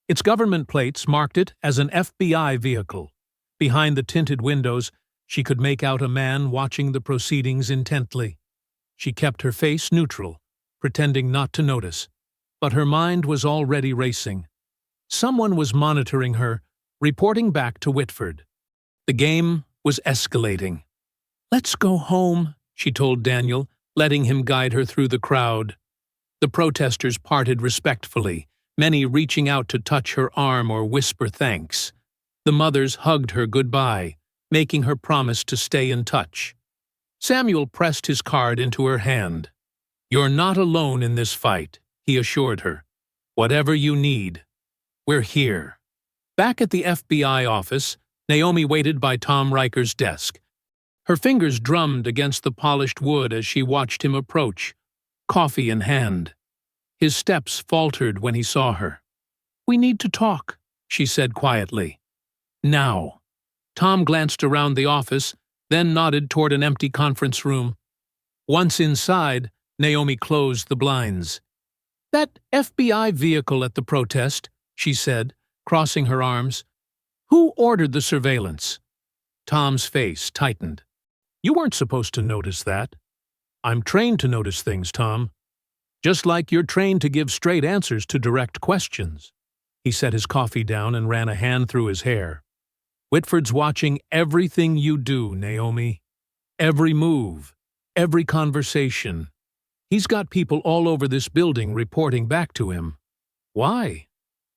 Its government plates marked it as an FBI vehicle. Behind the tinted windows, she could make out a man watching the proceedings intently. She kept her face neutral, pretending not to notice, but her mind was already racing. Someone was monitoring her, reporting back to Whitford. The game was escalating. Let's go home, she told Daniel, letting him guide her through the crowd. The protesters parted respectfully, many reaching out to touch her arm or whisper thanks. The mothers hugged her goodbye, making her promise to stay in touch. Samuel pressed his card into her hand. You're not alone in this fight, he assured her. Whatever you need, we're here. Back at the FBI office, Naomi waited by Tom Riker's desk. Her fingers drummed against the polished wood as she watched him approach, coffee in hand. His steps faltered when he saw her. We need to talk, she said quietly. Now. Tom glanced around the office, then nodded toward an empty conference room. Once inside, Naomi closed the blinds. That FBI vehicle at the protest, she said, crossing her arms. Who ordered the surveillance? Tom's face tightened. You weren't supposed to notice that. I'm trained to notice things, Tom. Just like you're trained to give straight answers to direct questions. He set his coffee down and ran a hand through his hair. Whitford's watching everything you do, Naomi. Every move, every conversation. He's got people all over this building reporting back to him. Why?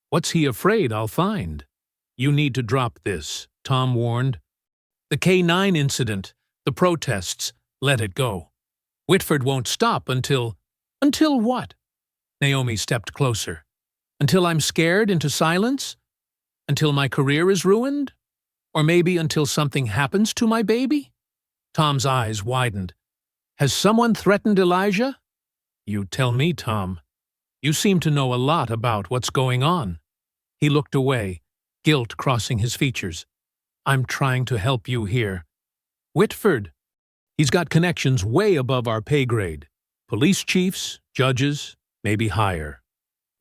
What's he afraid I'll find? You need to drop this, Tom warned. The K9 incident, the protests, let it go. Whitford won't stop until... Until what? Naomi stepped closer. Until I'm scared into silence? Until my career is ruined? Or maybe until something happens to my baby? Tom's eyes widened. Has someone threatened Elijah? You tell me, Tom. You seem to know a lot about what's going on. He looked away, guilt crossing his features. I'm trying to help you here. Whitford. He's got connections way above our pay grade. Police chiefs, judges, maybe higher.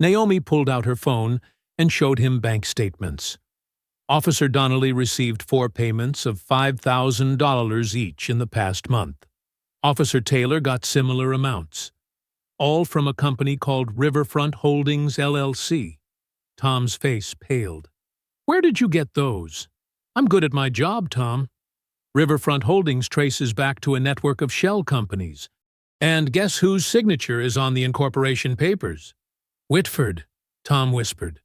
Naomi pulled out her phone and showed him bank statements. Officer Donnelly received 4 payments of $5,000 each in the past month. Officer Taylor got similar amounts, all from a company called Riverfront Holdings, LLC. Tom's face paled. Where did you get those? I'm good at my job, Tom. Riverfront Holdings traces back to a network of shell companies. And guess whose signature is on the incorporation papers? Whitford, Tom whispered.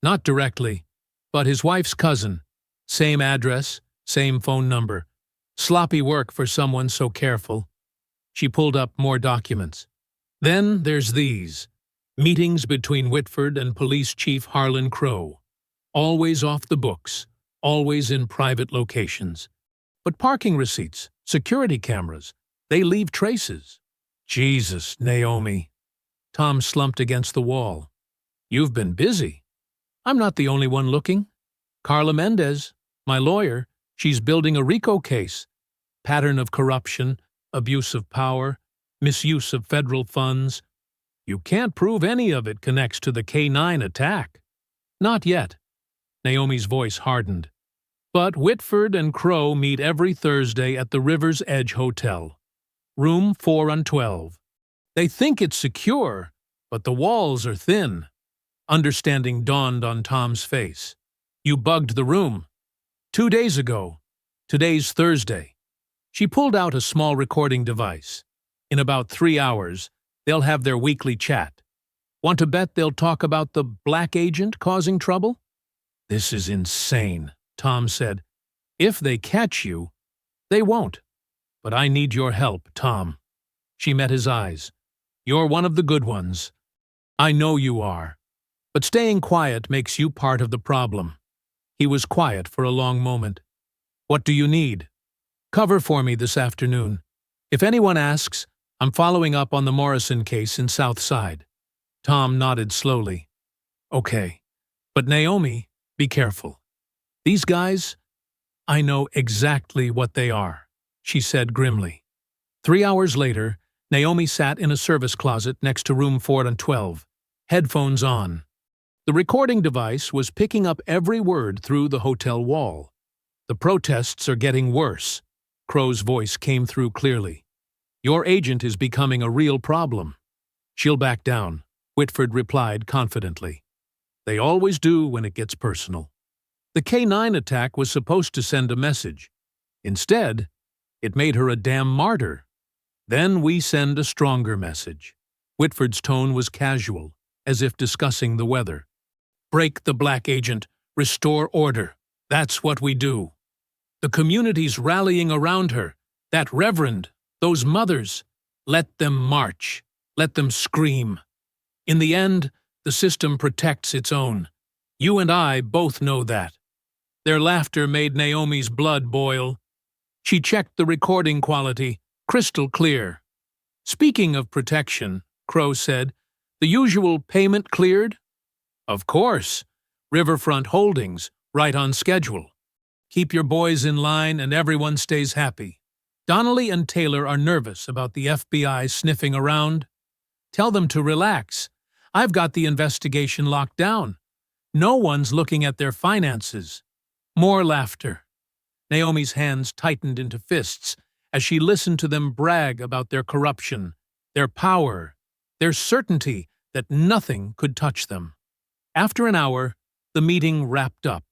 Not directly, but his wife's cousin. Same address, same phone number. Sloppy work for someone so careful. She pulled up more documents. Then there's these. Meetings between Whitford and Police Chief Harlan Crow. Always off the books, always in private locations. But parking receipts, security cameras, they leave traces. Jesus, Naomi. Tom slumped against the wall. You've been busy. I'm not the only one looking. Carla Mendez, my lawyer, she's building a RICO case. Pattern of corruption, abuse of power, misuse of federal funds. You can't prove any of it connects to the K9 attack. Not yet. Naomi's voice hardened. But Whitford and Crow meet every Thursday at the River's Edge Hotel. Room 412. They think it's secure, but the walls are thin. Understanding dawned on Tom's face. You bugged the room. 2 days ago. Today's Thursday. She pulled out a small recording device. In about 3 hours, they'll have their weekly chat. Want to bet they'll talk about the black agent causing trouble? This is insane, Tom said. If they catch you, they won't. But I need your help, Tom. She met his eyes. You're one of the good ones. I know you are. But staying quiet makes you part of the problem. He was quiet for a long moment. What do you need? Cover for me this afternoon. If anyone asks, I'm following up on the Morrison case in Southside. Tom nodded slowly. Okay. But Naomi, be careful. These guys, I know exactly what they are, she said grimly. 3 hours later, Naomi sat in a service closet next to room 412, headphones on. The recording device was picking up every word through the hotel wall. The protests are getting worse. Crow's voice came through clearly. Your agent is becoming a real problem. She'll back down, Whitford replied confidently. They always do when it gets personal. The K9 attack was supposed to send a message. Instead, it made her a damn martyr. Then we send a stronger message. Whitford's tone was casual, as if discussing the weather. Break the black agent, restore order. That's what we do. The community's rallying around her. That reverend, those mothers. Let them march. Let them scream. In the end, the system protects its own. You and I both know that. Their laughter made Naomi's blood boil. She checked the recording quality, crystal clear. Speaking of protection, Crow said, the usual payment cleared? Of course. Riverfront Holdings, right on schedule. Keep your boys in line and everyone stays happy. Donnelly and Taylor are nervous about the FBI sniffing around. Tell them to relax. I've got the investigation locked down. No one's looking at their finances. More laughter. Naomi's hands tightened into fists as she listened to them brag about their corruption, their power, their certainty that nothing could touch them. After an hour, the meeting wrapped up.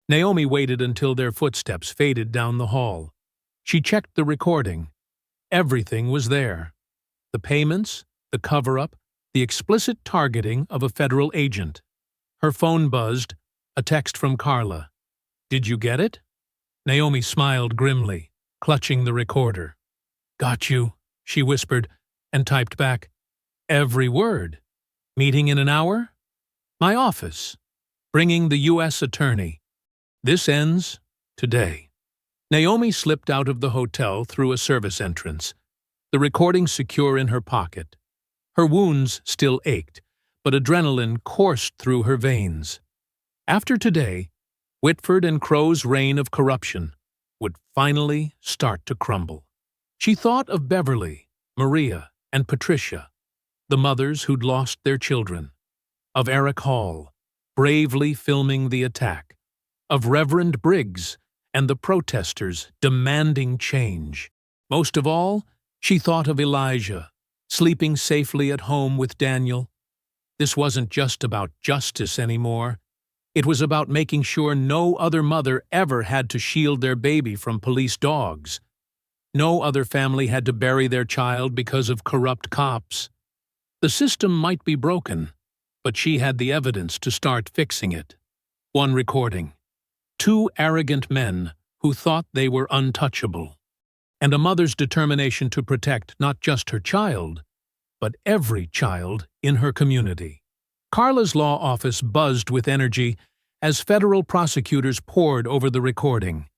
Naomi waited until their footsteps faded down the hall. She checked the recording. Everything was there. The payments, the cover-up, the explicit targeting of a federal agent. Her phone buzzed, a text from Carla. Did you get it? Naomi smiled grimly, clutching the recorder. Got you, she whispered, and typed back. Every word. Meeting in an hour? My office. Bringing the U.S. attorney. This ends today. Naomi slipped out of the hotel through a service entrance, the recording secure in her pocket. Her wounds still ached, but adrenaline coursed through her veins. After today, Whitford and Crow's reign of corruption would finally start to crumble. She thought of Beverly, Maria, and Patricia, the mothers who'd lost their children, of Eric Hall, bravely filming the attack, of Reverend Briggs and the protesters demanding change. Most of all, She thought of Elijah, sleeping safely at home with Daniel. This wasn't just about justice anymore. It was about making sure no other mother ever had to shield their baby from police dogs. No other family had to bury their child because of corrupt cops. The system might be broken, but she had the evidence to start fixing it. One recording. 2 arrogant men who thought they were untouchable. And a mother's determination to protect not just her child, but every child in her community. Carla's law office buzzed with energy as federal prosecutors pored over the recording.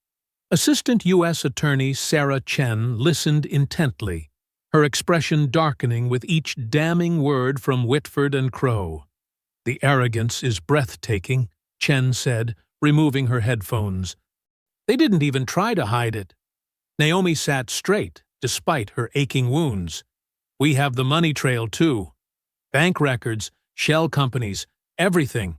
Assistant U.S. Attorney Sarah Chen listened intently, her expression darkening with each damning word from Whitford and Crow. "The arrogance is breathtaking," Chen said, removing her headphones. "They didn't even try to hide it." Naomi sat straight, despite her aching wounds. "We have the money trail, too. Bank records, shell companies, everything."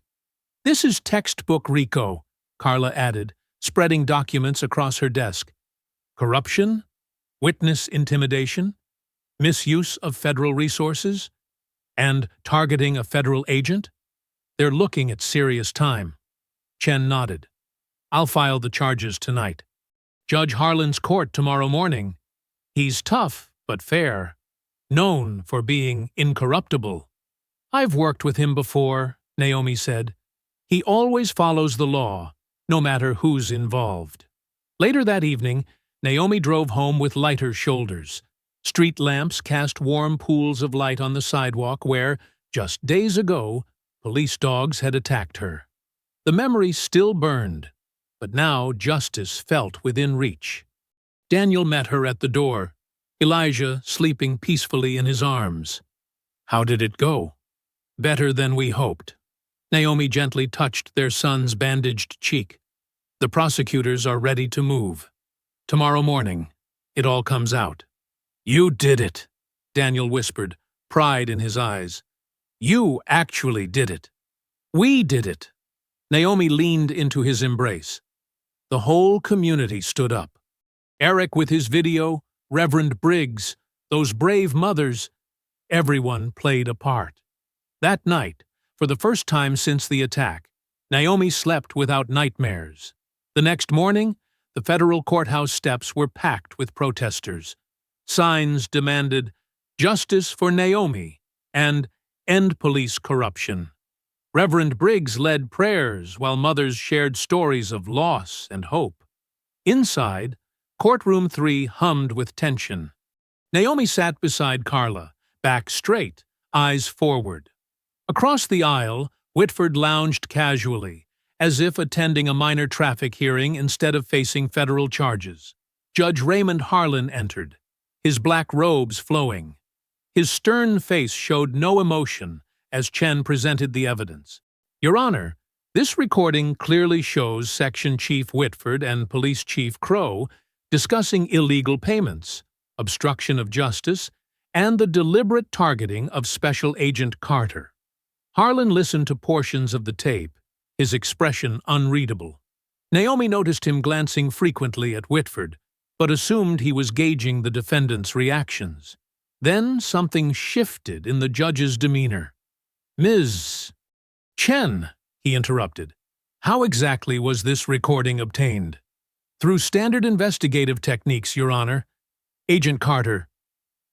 "This is textbook RICO," Carla added, spreading documents across her desk. "Corruption? Witness intimidation? Misuse of federal resources? And targeting a federal agent? They're looking at serious time." Chen nodded. "I'll file the charges tonight. Judge Harlan's court tomorrow morning. He's tough, but fair. Known for being incorruptible." "I've worked with him before," Naomi said. "He always follows the law, no matter who's involved." Later that evening, Naomi drove home with lighter shoulders. Street lamps cast warm pools of light on the sidewalk where, just days ago, police dogs had attacked her. The memory still burned, but now justice felt within reach. Daniel met her at the door, Elijah sleeping peacefully in his arms. "How did it go?" "Better than we hoped." Naomi gently touched their son's bandaged cheek. "The prosecutors are ready to move. Tomorrow morning, it all comes out." "You did it," Daniel whispered, pride in his eyes. "You actually did it." "We did it." Naomi leaned into his embrace. The whole community stood up. Eric with his video, Reverend Briggs, those brave mothers, everyone played a part. That night, for the first time since the attack, Naomi slept without nightmares. The next morning, the federal courthouse steps were packed with protesters. Signs demanded "Justice for Naomi" and "End police corruption." Reverend Briggs led prayers while mothers shared stories of loss and hope. Inside, Courtroom 3 hummed with tension. Naomi sat beside Carla, back straight, eyes forward. Across the aisle, Whitford lounged casually, as if attending a minor traffic hearing instead of facing federal charges. Judge Raymond Harlan entered, his black robes flowing. His stern face showed no emotion as Chen presented the evidence. "Your Honor, this recording clearly shows Section Chief Whitford and Police Chief Crow discussing illegal payments, obstruction of justice, and the deliberate targeting of Special Agent Carter." Harlan listened to portions of the tape, his expression unreadable. Naomi noticed him glancing frequently at Whitford, but assumed he was gauging the defendant's reactions. Then something shifted in the judge's demeanor. "Ms. Chen," he interrupted, "how exactly was this recording obtained?" "Through standard investigative techniques, Your Honor. Agent Carter.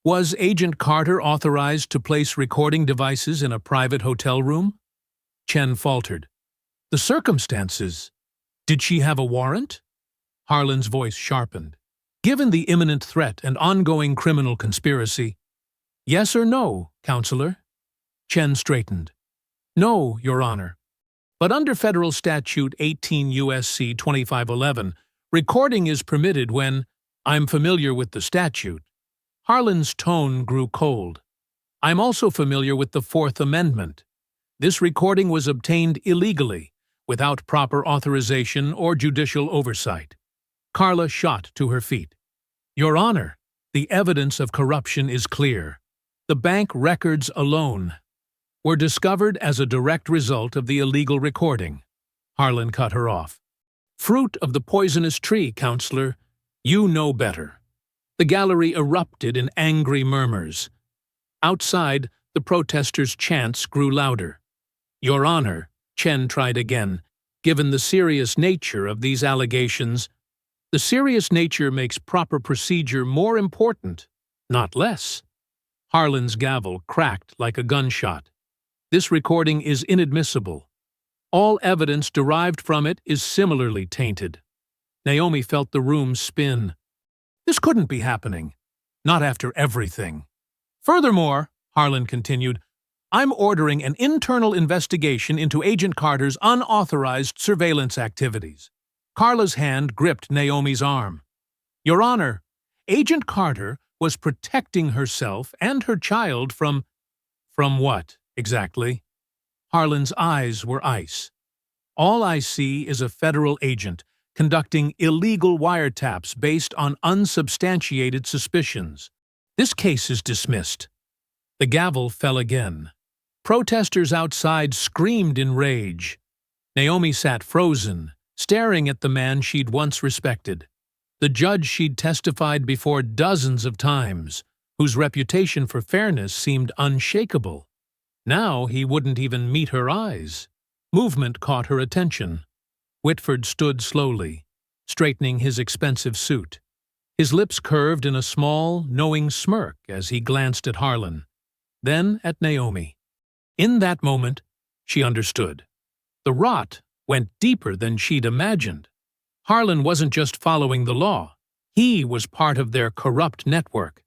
Was Agent Carter authorized to place recording devices in a private hotel room?" Chen faltered. "The circumstances. Did she have a warrant?" Harlan's voice sharpened. "Given the imminent threat and ongoing criminal conspiracy." "Yes or no, Counselor?" Chen straightened. "No, Your Honor. But under Federal Statute 18 U.S.C. 2511, recording is permitted when—" "I'm familiar with the statute." Harlan's tone grew cold. "I'm also familiar with the Fourth Amendment. This recording was obtained illegally, without proper authorization or judicial oversight." Carla shot to her feet. "Your Honor, the evidence of corruption is clear. The bank records alone were discovered as a direct result of the illegal recording." Harlan cut her off. "Fruit of the poisonous tree, Counselor. You know better." The gallery erupted in angry murmurs. Outside, the protesters' chants grew louder. "Your Honor," Chen tried again, "given the serious nature of these allegations, the serious nature makes proper procedure more important, not less." Harlan's gavel cracked like a gunshot. "This recording is inadmissible. All evidence derived from it is similarly tainted." Naomi felt the room spin. This couldn't be happening. Not after everything. "Furthermore," Harlan continued, "I'm ordering an internal investigation into Agent Carter's unauthorized surveillance activities." Carla's hand gripped Naomi's arm. "Your Honor, Agent Carter was protecting herself and her child from—" "From what, exactly?" Harlan's eyes were ice. "All I see is a federal agent conducting illegal wiretaps based on unsubstantiated suspicions. This case is dismissed." The gavel fell again. Protesters outside screamed in rage. Naomi sat frozen, staring at the man she'd once respected, the judge she'd testified before dozens of times, whose reputation for fairness seemed unshakable. Now he wouldn't even meet her eyes. Movement caught her attention. Whitford stood slowly, straightening his expensive suit. His lips curved in a small, knowing smirk as he glanced at Harlan, then at Naomi. In that moment, she understood. The rot went deeper than she'd imagined. Harlan wasn't just following the law. He was part of their corrupt network.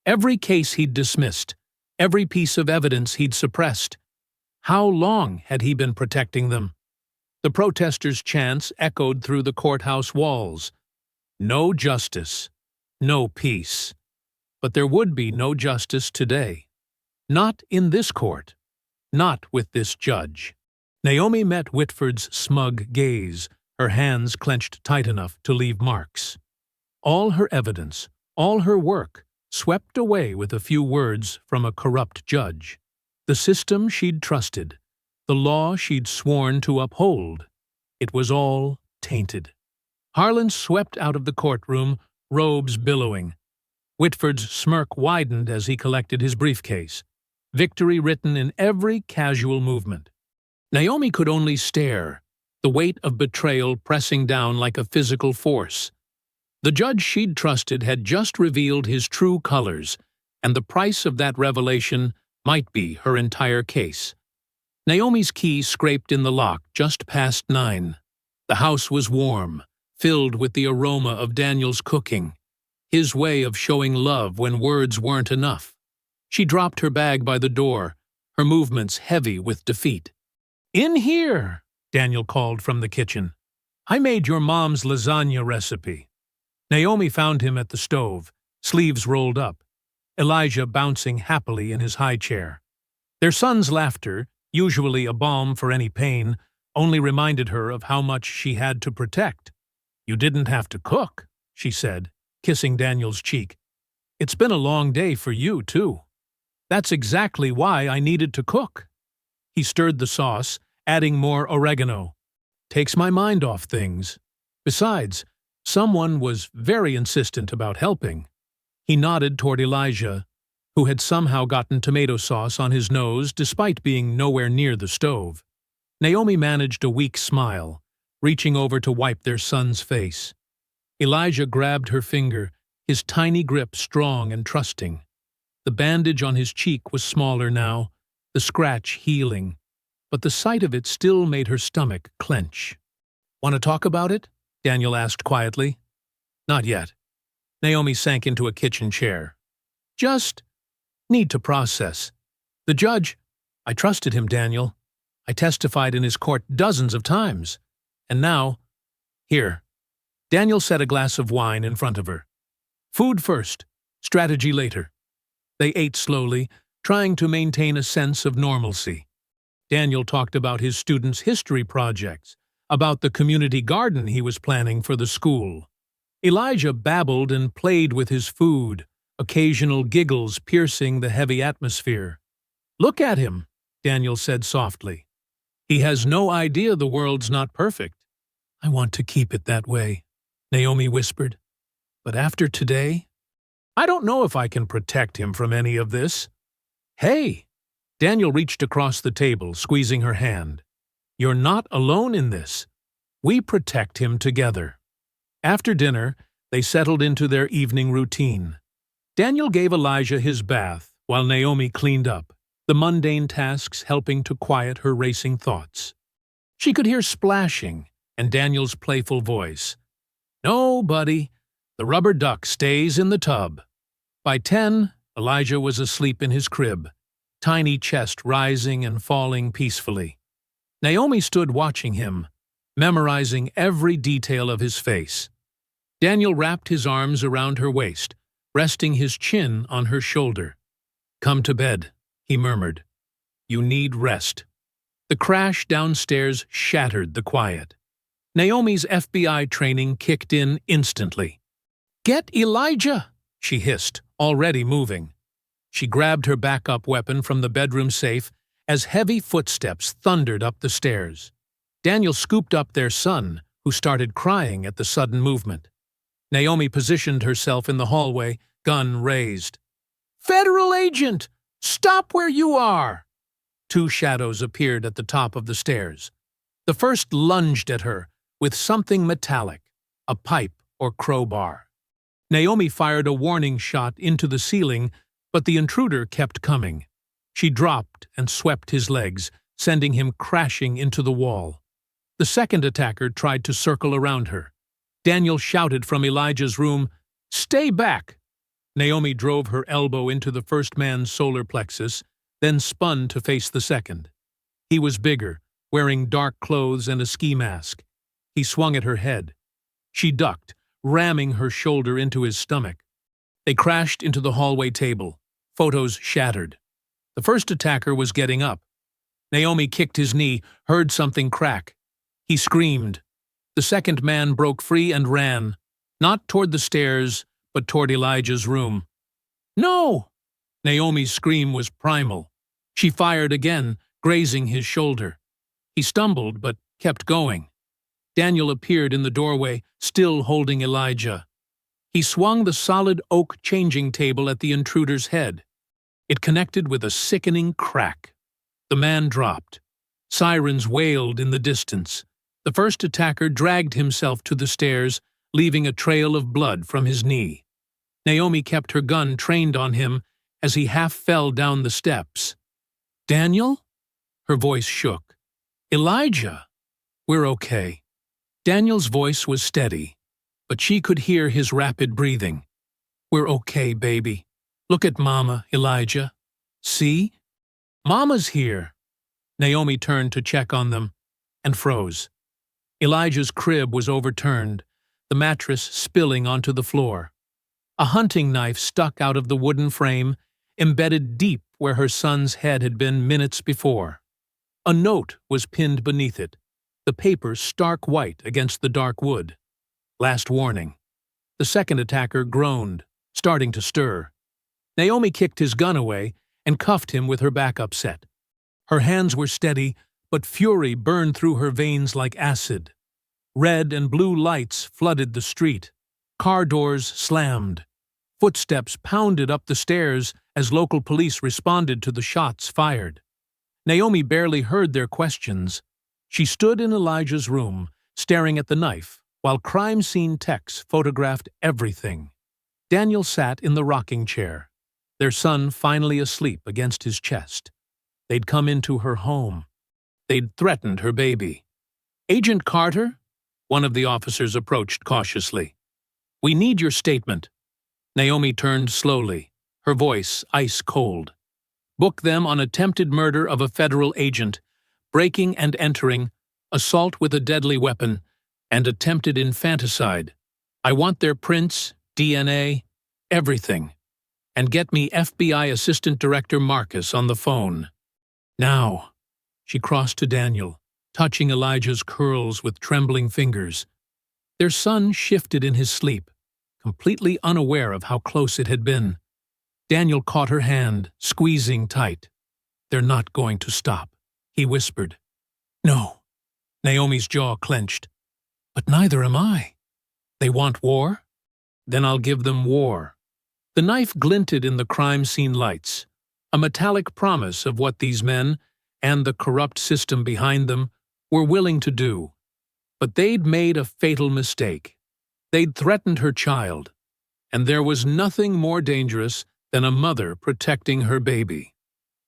Every case he'd dismissed, every piece of evidence he'd suppressed. How long had he been protecting them? The protesters' chants echoed through the courthouse walls. No justice, no peace. But there would be no justice today. Not in this court. Not with this judge. Naomi met Whitford's smug gaze, her hands clenched tight enough to leave marks. All her evidence, all her work, swept away with a few words from a corrupt judge. The system she'd trusted, the law she'd sworn to uphold, it was all tainted. Harlan swept out of the courtroom, robes billowing. Whitford's smirk widened as he collected his briefcase, victory written in every casual movement. Naomi could only stare, the weight of betrayal pressing down like a physical force. The judge she'd trusted had just revealed his true colors, and the price of that revelation might be her entire case. Naomi's key scraped in the lock just past 9. The house was warm, filled with the aroma of Daniel's cooking, his way of showing love when words weren't enough. She dropped her bag by the door, her movements heavy with defeat. "In here," Daniel called from the kitchen. "I made your mom's lasagna recipe." Naomi found him at the stove, sleeves rolled up, Elijah bouncing happily in his high chair. Their son's laughter, usually a balm for any pain, only reminded her of how much she had to protect. "You didn't have to cook," she said, kissing Daniel's cheek. "It's been a long day for you, too." "That's exactly why I needed to cook." He stirred the sauce, adding more oregano. "Takes my mind off things. Besides, someone was very insistent about helping." He nodded toward Elijah, who had somehow gotten tomato sauce on his nose despite being nowhere near the stove. Naomi managed a weak smile, reaching over to wipe their son's face. Elijah grabbed her finger, his tiny grip strong and trusting. The bandage on his cheek was smaller now, the scratch healing, but the sight of it still made her stomach clench. "Want to talk about it?" Daniel asked quietly. "Not yet." Naomi sank into a kitchen chair. "Just need to process. The judge, I trusted him, Daniel. I testified in his court dozens of times. And now, here." Daniel set a glass of wine in front of her. "Food first, strategy later." They ate slowly, trying to maintain a sense of normalcy. Daniel talked about his students' history projects, about the community garden he was planning for the school. Elijah babbled and played with his food, occasional giggles piercing the heavy atmosphere. "Look at him," Daniel said softly. "He has no idea the world's not perfect." "I want to keep it that way," Naomi whispered. "But after today, I don't know if I can protect him from any of this. Hey! Daniel reached across the table, squeezing her hand. You're not alone in this. We protect him together. After dinner, they settled into their evening routine. Daniel gave Elijah his bath, while Naomi cleaned up, the mundane tasks helping to quiet her racing thoughts. She could hear splashing and Daniel's playful voice. No, buddy, the rubber duck stays in the tub. By 10, Elijah was asleep in his crib, tiny chest rising and falling peacefully. Naomi stood watching him, memorizing every detail of his face. Daniel wrapped his arms around her waist, resting his chin on her shoulder. Come to bed, he murmured. You need rest. The crash downstairs shattered the quiet. Naomi's FBI training kicked in instantly. Get Elijah, she hissed, already moving. She grabbed her backup weapon from the bedroom safe as heavy footsteps thundered up the stairs. Daniel scooped up their son, who started crying at the sudden movement. Naomi positioned herself in the hallway, gun raised. Federal agent! Stop where you are! Two shadows appeared at the top of the stairs. The first lunged at her with something metallic, a pipe or crowbar. Naomi fired a warning shot into the ceiling, but the intruder kept coming. She dropped and swept his legs, sending him crashing into the wall. The second attacker tried to circle around her. Daniel shouted from Elijah's room, Stay back! Naomi drove her elbow into the first man's solar plexus, then spun to face the second. He was bigger, wearing dark clothes and a ski mask. He swung at her head. She ducked, ramming her shoulder into his stomach. They crashed into the hallway table. Photos shattered. The first attacker was getting up. Naomi kicked his knee, heard something crack. He screamed. The second man broke free and ran, not toward the stairs, but toward Elijah's room. No! Naomi's scream was primal. She fired again, grazing his shoulder. He stumbled, but kept going. Daniel appeared in the doorway, still holding Elijah. He swung the solid oak changing table at the intruder's head. It connected with a sickening crack. The man dropped. Sirens wailed in the distance. The first attacker dragged himself to the stairs, leaving a trail of blood from his knee. Naomi kept her gun trained on him as he half fell down the steps. Daniel? Her voice shook. Elijah! We're okay. Daniel's voice was steady, but she could hear his rapid breathing. We're okay, baby. Look at Mama, Elijah. See? Mama's here. Naomi turned to check on them and froze. Elijah's crib was overturned, the mattress spilling onto the floor. A hunting knife stuck out of the wooden frame, embedded deep where her son's head had been minutes before. A note was pinned beneath it, the paper stark white against the dark wood. Last warning. The second attacker groaned, starting to stir. Naomi kicked his gun away and cuffed him with her backup set. Her hands were steady, but fury burned through her veins like acid. Red and blue lights flooded the street. Car doors slammed. Footsteps pounded up the stairs as local police responded to the shots fired. Naomi barely heard their questions. She stood in Elijah's room, staring at the knife, while crime scene techs photographed everything. Daniel sat in the rocking chair, their son finally asleep against his chest. They'd come into her home. They'd threatened her baby. Agent Carter? One of the officers approached cautiously. We need your statement. Naomi turned slowly, her voice ice cold. Book them on attempted murder of a federal agent, breaking and entering, assault with a deadly weapon, and attempted infanticide. I want their prints, DNA, everything. And get me FBI Assistant Director Marcus on the phone. Now. She crossed to Daniel, touching Elijah's curls with trembling fingers. Their son shifted in his sleep, completely unaware of how close it had been. Daniel caught her hand, squeezing tight. They're not going to stop, he whispered. No. Naomi's jaw clenched. But neither am I. They want war? Then I'll give them war. The knife glinted in the crime scene lights, a metallic promise of what these men, and the corrupt system behind them, were willing to do. But they'd made a fatal mistake. They'd threatened her child, and there was nothing more dangerous than a mother protecting her baby.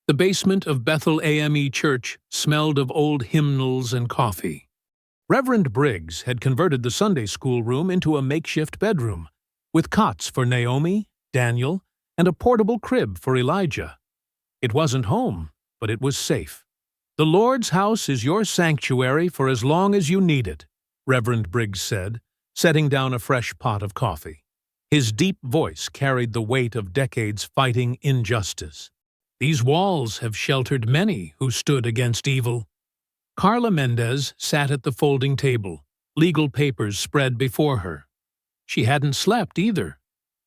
The basement of Bethel AME Church smelled of old hymnals and coffee. Reverend Briggs had converted the Sunday school room into a makeshift bedroom, with cots for Naomi, Daniel, and a portable crib for Elijah. It wasn't home, but it was safe. "The Lord's house is your sanctuary for as long as you need it," Reverend Briggs said, setting down a fresh pot of coffee. His deep voice carried the weight of decades fighting injustice. "These walls have sheltered many who stood against evil." Carla Mendez sat at the folding table, legal papers spread before her. She hadn't slept either,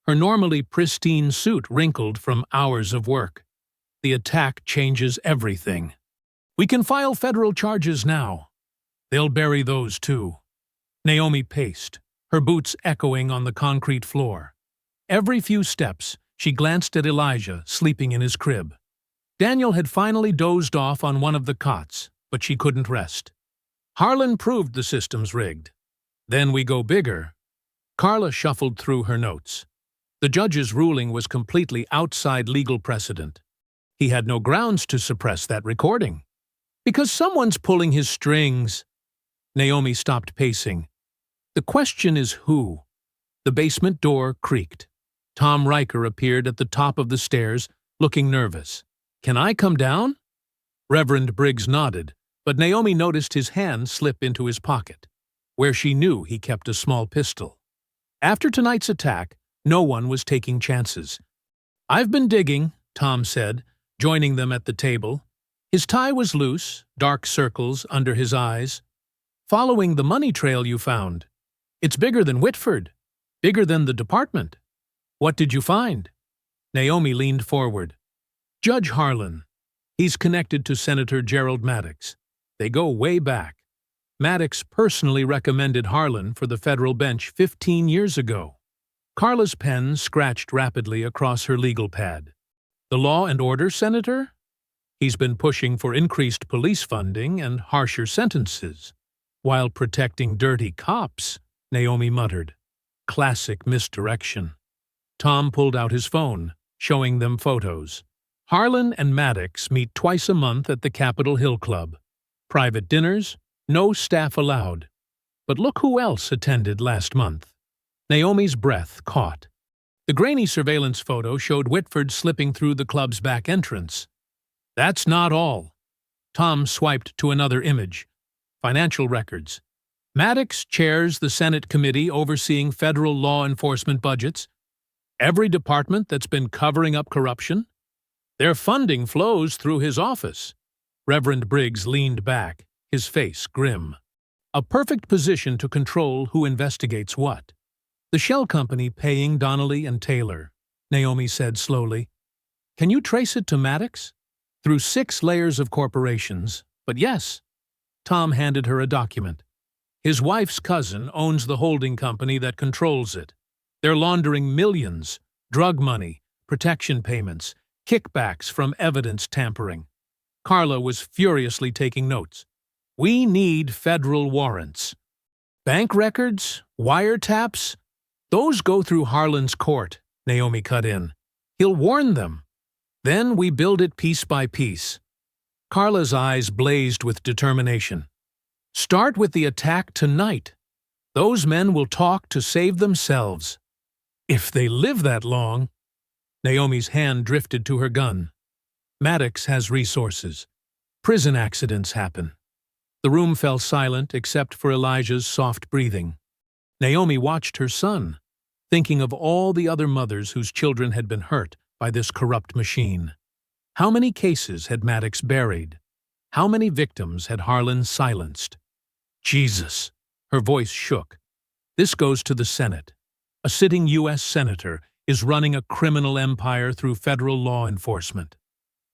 her normally pristine suit wrinkled from hours of work. The attack changes everything. "We can file federal charges now. They'll bury those too." Naomi paced, her boots echoing on the concrete floor. Every few steps, she glanced at Elijah, sleeping in his crib. Daniel had finally dozed off on one of the cots, but she couldn't rest. "Harlan proved the system's rigged. Then we go bigger." Carla shuffled through her notes. The judge's ruling was completely outside legal precedent. He had no grounds to suppress that recording. "Because someone's pulling his strings." Naomi stopped pacing. "The question is who?" The basement door creaked. Tom Riker appeared at the top of the stairs, looking nervous. "Can I come down?" Reverend Briggs nodded, but Naomi noticed his hand slip into his pocket, where she knew he kept a small pistol. After tonight's attack, no one was taking chances. "I've been digging," Tom said, joining them at the table. His tie was loose, dark circles under his eyes. "Following the money trail you found. It's bigger than Whitford, bigger than the department. What did you find?" Naomi leaned forward. "Judge Harlan. He's connected to Senator Gerald Maddox. They go way back. Maddox personally recommended Harlan for the federal bench 15 years ago." Carla's pen scratched rapidly across her legal pad. "The law and order senator? He's been pushing for increased police funding and harsher sentences, while protecting dirty cops," Naomi muttered. Classic misdirection. Tom pulled out his phone, showing them photos. "Harlan and Maddox meet twice a month at the Capitol Hill Club. Private dinners, no staff allowed. But look who else attended last month." Naomi's breath caught. The grainy surveillance photo showed Whitford slipping through the club's back entrance. "That's not all." Tom swiped to another image. Financial records. "Maddox chairs the Senate committee overseeing federal law enforcement budgets. Every department that's been covering up corruption. Their funding flows through his office." Reverend Briggs leaned back, his face grim. "A perfect position to control who investigates what." "The shell company paying Donnelly and Taylor," Naomi said slowly. "Can you trace it to Maddox?" "Through 6 layers of corporations, but yes." Tom handed her a document. "His wife's cousin owns the holding company that controls it. They're laundering millions, drug money, protection payments, kickbacks from evidence tampering." Carla was furiously taking notes. "We need federal warrants. Bank records, wiretaps, those go through Harlan's court," Naomi cut in. "He'll warn them. Then we build it piece by piece." Carla's eyes blazed with determination. "Start with the attack tonight. Those men will talk to save themselves. If they live that long." Naomi's hand drifted to her gun. "Maddox has resources. Prison accidents happen." The room fell silent except for Elijah's soft breathing. Naomi watched her son, thinking of all the other mothers whose children had been hurt by this corrupt machine. How many cases had Maddox buried? How many victims had Harlan silenced? "Jesus!" Her voice shook. "This goes to the Senate. A sitting U.S. senator is running a criminal empire through federal law enforcement.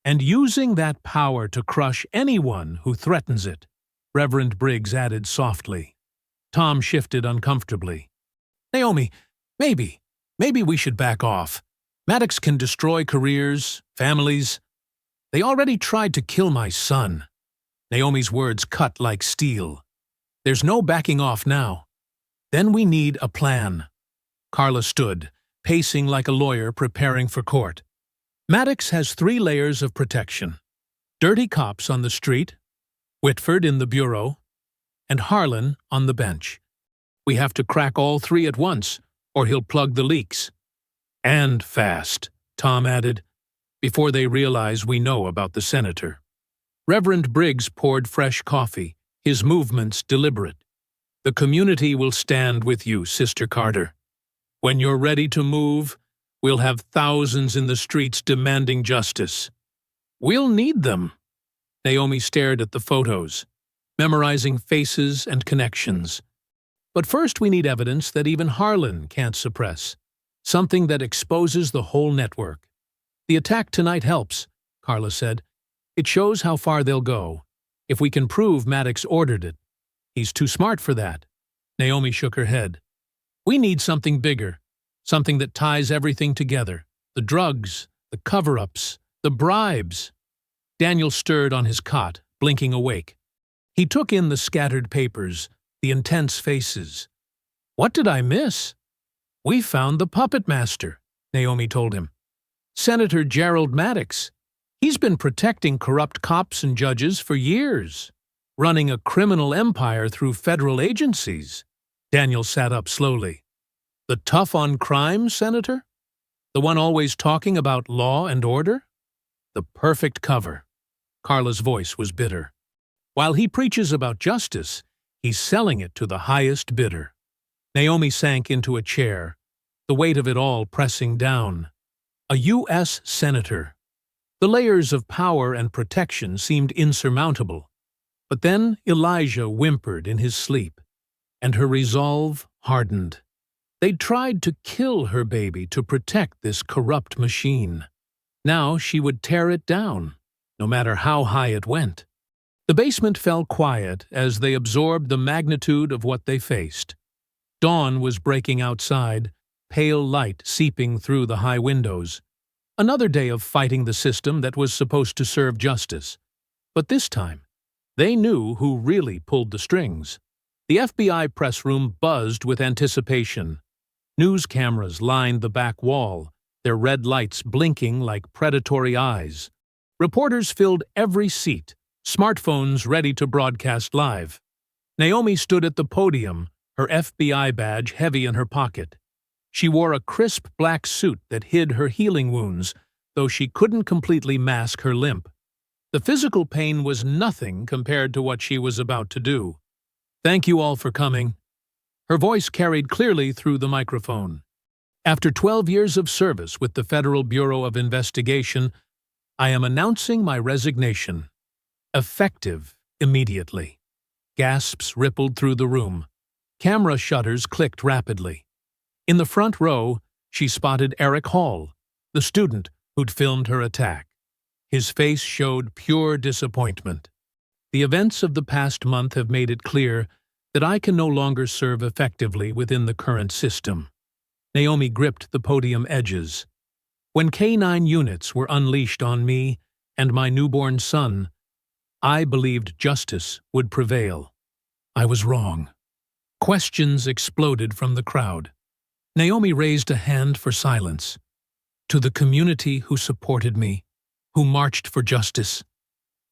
And using that power to crush anyone who threatens it," Reverend Briggs added softly. Tom shifted uncomfortably. "Naomi, maybe we should back off. Maddox can destroy careers, families. They already tried to kill my son. Naomi's words cut like steel. There's no backing off now. Then we need a plan. Carla stood, pacing like a lawyer preparing for court. Maddox has 3 layers of protection. Dirty cops on the street, Whitford in the bureau, and Harlan on the bench. We have to crack all 3 at once, or he'll plug the leaks. And fast, Tom added, before they realize we know about the senator. Reverend Briggs poured fresh coffee, his movements deliberate. The community will stand with you, Sister Carter. When you're ready to move, we'll have thousands in the streets demanding justice. We'll need them. Naomi stared at the photos, memorizing faces and connections. But first we need evidence that even Harlan can't suppress, something that exposes the whole network. The attack tonight helps, Carla said. It shows how far they'll go. If we can prove Maddox ordered it. He's too smart for that. Naomi shook her head. We need something bigger, something that ties everything together. The drugs, the cover-ups, the bribes. Daniel stirred on his cot, blinking awake. He took in the scattered papers, the intense faces. What did I miss? We found the puppet master, Naomi told him. Senator Gerald Maddox. He's been protecting corrupt cops and judges for years, running a criminal empire through federal agencies. Daniel sat up slowly. The tough on crime senator? The one always talking about law and order? The perfect cover. Carla's voice was bitter. While he preaches about justice, he's selling it to the highest bidder. Naomi sank into a chair, the weight of it all pressing down. A U.S. senator. The layers of power and protection seemed insurmountable. But then Elijah whimpered in his sleep, and her resolve hardened. They'd tried to kill her baby to protect this corrupt machine. Now she would tear it down, no matter how high it went. The basement fell quiet as they absorbed the magnitude of what they faced. Dawn was breaking outside, pale light seeping through the high windows. Another day of fighting the system that was supposed to serve justice. But this time, they knew who really pulled the strings. The FBI press room buzzed with anticipation. News cameras lined the back wall, their red lights blinking like predatory eyes. Reporters filled every seat, smartphones ready to broadcast live. Naomi stood at the podium, her FBI badge heavy in her pocket. She wore a crisp black suit that hid her healing wounds, though she couldn't completely mask her limp. The physical pain was nothing compared to what she was about to do. Thank you all for coming. Her voice carried clearly through the microphone. After 12 years of service with the Federal Bureau of Investigation, I am announcing my resignation. Effective immediately. Gasps rippled through the room. Camera shutters clicked rapidly. In the front row, she spotted Eric Hall, the student who'd filmed her attack. His face showed pure disappointment. The events of the past month have made it clear that I can no longer serve effectively within the current system. Naomi gripped the podium edges. When K-9 units were unleashed on me and my newborn son, I believed justice would prevail. I was wrong. Questions exploded from the crowd. Naomi raised a hand for silence. To the community who supported me, who marched for justice,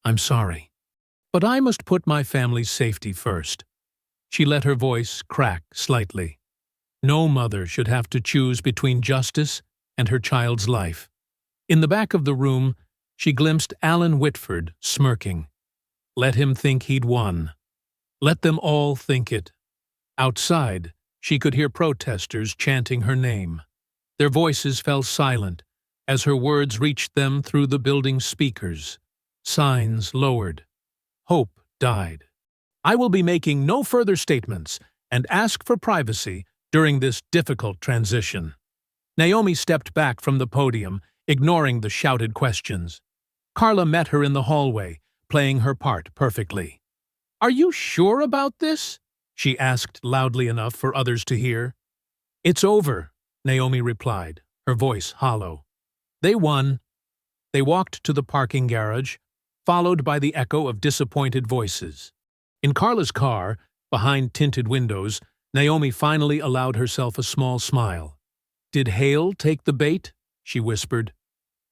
I'm sorry. But I must put my family's safety first. She let her voice crack slightly. No mother should have to choose between justice and her child's life. In the back of the room, she glimpsed Alan Whitford smirking. Let him think he'd won. Let them all think it. Outside, she could hear protesters chanting her name. Their voices fell silent as her words reached them through the building's speakers. Signs lowered. Hope died. I will be making no further statements and ask for privacy during this difficult transition. Naomi stepped back from the podium, ignoring the shouted questions. Carla met her in the hallway, playing her part perfectly. Are you sure about this? She asked loudly enough for others to hear. It's over, Naomi replied, her voice hollow. They won. They walked to the parking garage, followed by the echo of disappointed voices. In Carla's car, behind tinted windows, Naomi finally allowed herself a small smile. "Did Hale take the bait?" she whispered.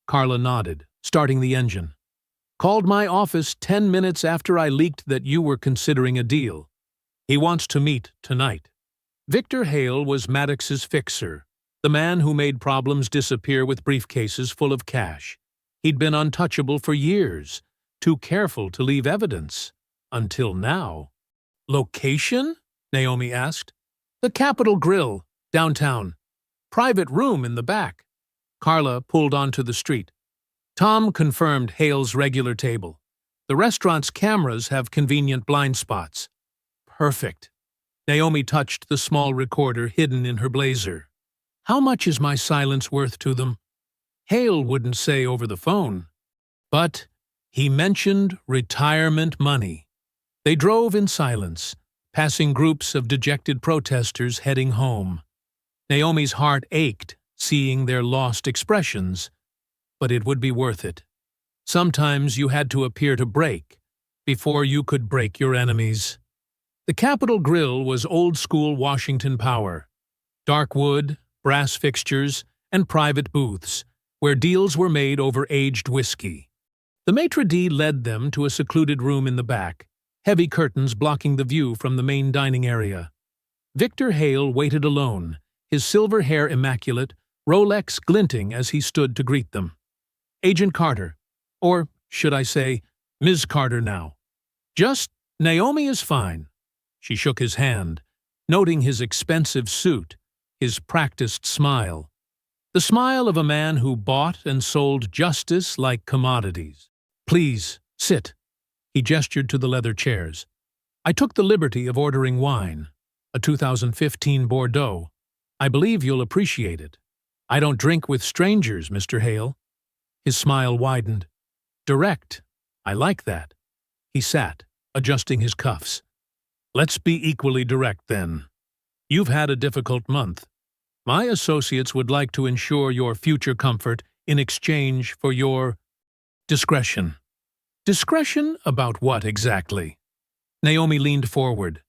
Carla nodded, starting the engine. "Called my office 10 minutes after I leaked that you were considering a deal. He wants to meet tonight." Victor Hale was Maddox's fixer, the man who made problems disappear with briefcases full of cash. He'd been untouchable for years, too careful to leave evidence. Until now. "Location?" Naomi asked. "The Capitol Grill, downtown. Private room in the back." Carla pulled onto the street. Tom confirmed Hale's regular table. "The restaurant's cameras have convenient blind spots." "Perfect." Naomi touched the small recorder hidden in her blazer. "How much is my silence worth to them?" Hale wouldn't say over the phone. But he mentioned retirement money. They drove in silence, passing groups of dejected protesters heading home. Naomi's heart ached, seeing their lost expressions, but it would be worth it. Sometimes you had to appear to break before you could break your enemies. The Capitol Grill was old-school Washington power. Dark wood, brass fixtures, and private booths, where deals were made over aged whiskey. The maitre d' led them to a secluded room in the back, heavy curtains blocking the view from the main dining area. Victor Hale waited alone, his silver hair immaculate, Rolex glinting as he stood to greet them. "Agent Carter, or should I say, Ms. Carter now." "Just Naomi is fine." She shook his hand, noting his expensive suit, his practiced smile. The smile of a man who bought and sold justice like commodities. "Please, sit." He gestured to the leather chairs. "I took the liberty of ordering wine, a 2015 Bordeaux. I believe you'll appreciate it. I don't drink with strangers, Mr. Hale." His smile widened. "Direct. I like that." He sat, adjusting his cuffs. "Let's be equally direct, then. You've had a difficult month. My associates would like to ensure your future comfort in exchange for your discretion." "Discretion about what exactly?" Naomi leaned forward.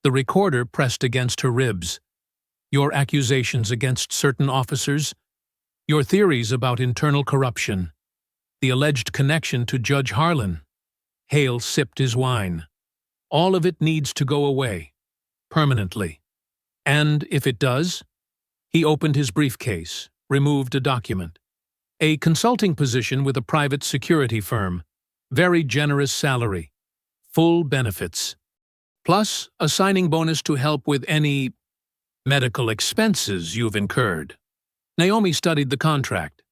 The recorder pressed against her ribs. "Your accusations against certain officers, your theories about internal corruption, the alleged connection to Judge Harlan." Hale sipped his wine. "All of it needs to go away. Permanently. And if it does?" He opened his briefcase, removed a document. "A consulting position with a private security firm. Very generous salary. Full benefits. Plus a signing bonus to help with any medical expenses you've incurred." Naomi studied the contract.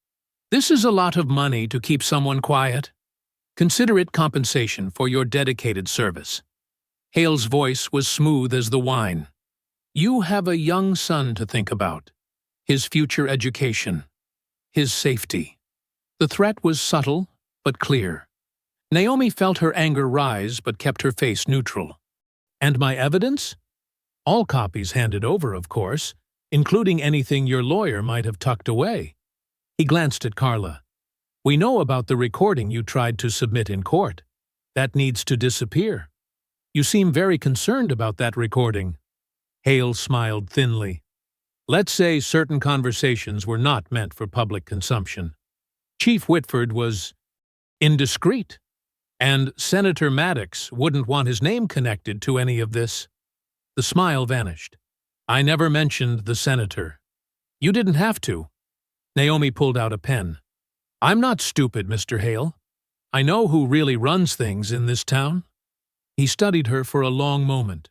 "This is a lot of money to keep someone quiet. Consider it compensation for your dedicated service." Hale's voice was smooth as the wine. "You have a young son to think about. His future education. His safety." The threat was subtle, but clear. Naomi felt her anger rise but kept her face neutral. "And my evidence?" "All copies handed over, of course, including anything your lawyer might have tucked away." He glanced at Carla. "We know about the recording you tried to submit in court. That needs to disappear. You seem very concerned about that recording." Hale smiled thinly. "Let's say certain conversations were not meant for public consumption. Chief Whitford was indiscreet, and Senator Maddox wouldn't want his name connected to any of this." The smile vanished. "I never mentioned the senator." "You didn't have to." Naomi pulled out a pen. "I'm not stupid, Mr. Hale. I know who really runs things in this town." He studied her for a long moment.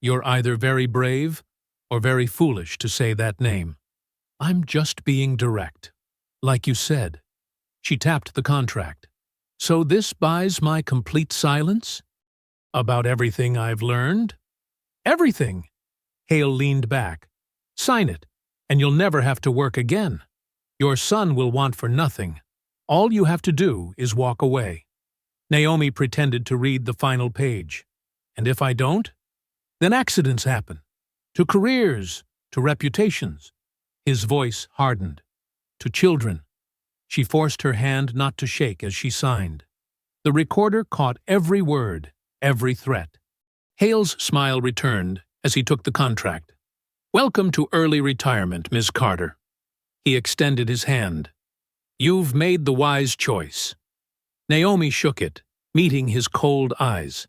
"You're either very brave or very foolish to say that name." "I'm just being direct. Like you said." She tapped the contract. "So this buys my complete silence? About everything I've learned?" "Everything." Hale leaned back. "Sign it, and you'll never have to work again. Your son will want for nothing. All you have to do is walk away." Naomi pretended to read the final page. "And if I don't? Then accidents happen. To careers, to reputations." His voice hardened. to children. She forced her hand not to shake as she signed. The recorder caught every word, every threat. Hale's smile returned as he took the contract. "Welcome to early retirement, Miss Carter." He extended his hand. "You've made the wise choice." Naomi shook it, meeting his cold eyes.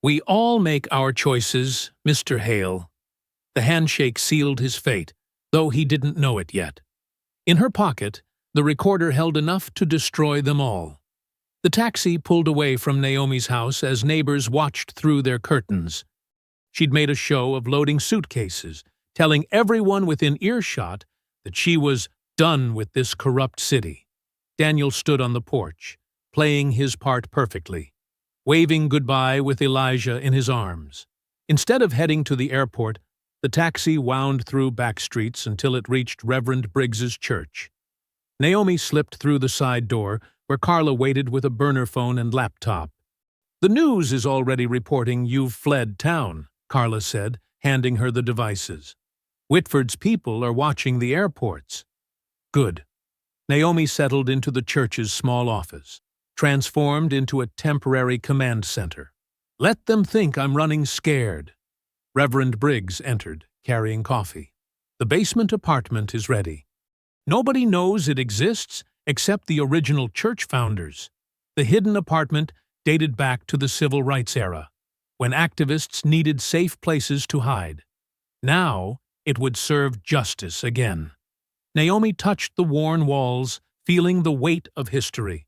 "We all make our choices, Mr. Hale." The handshake sealed his fate, though he didn't know it yet. In her pocket, the recorder held enough to destroy them all. The taxi pulled away from Naomi's house as neighbors watched through their curtains. She'd made a show of loading suitcases, telling everyone within earshot that she was done with this corrupt city. Daniel stood on the porch, playing his part perfectly, waving goodbye with Elijah in his arms. Instead of heading to the airport, the taxi wound through back streets until it reached Reverend Briggs's church. Naomi slipped through the side door, where Carla waited with a burner phone and laptop. "The news is already reporting you've fled town," Carla said, handing her the devices. "Whitford's people are watching the airports." "Good." Naomi settled into the church's small office, transformed into a temporary command center. "Let them think I'm running scared." Reverend Briggs entered, carrying coffee. "The basement apartment is ready. Nobody knows it exists except the original church founders. The hidden apartment dated back to the civil rights era, when activists needed safe places to hide. Now it would serve justice again." Naomi touched the worn walls, feeling the weight of history.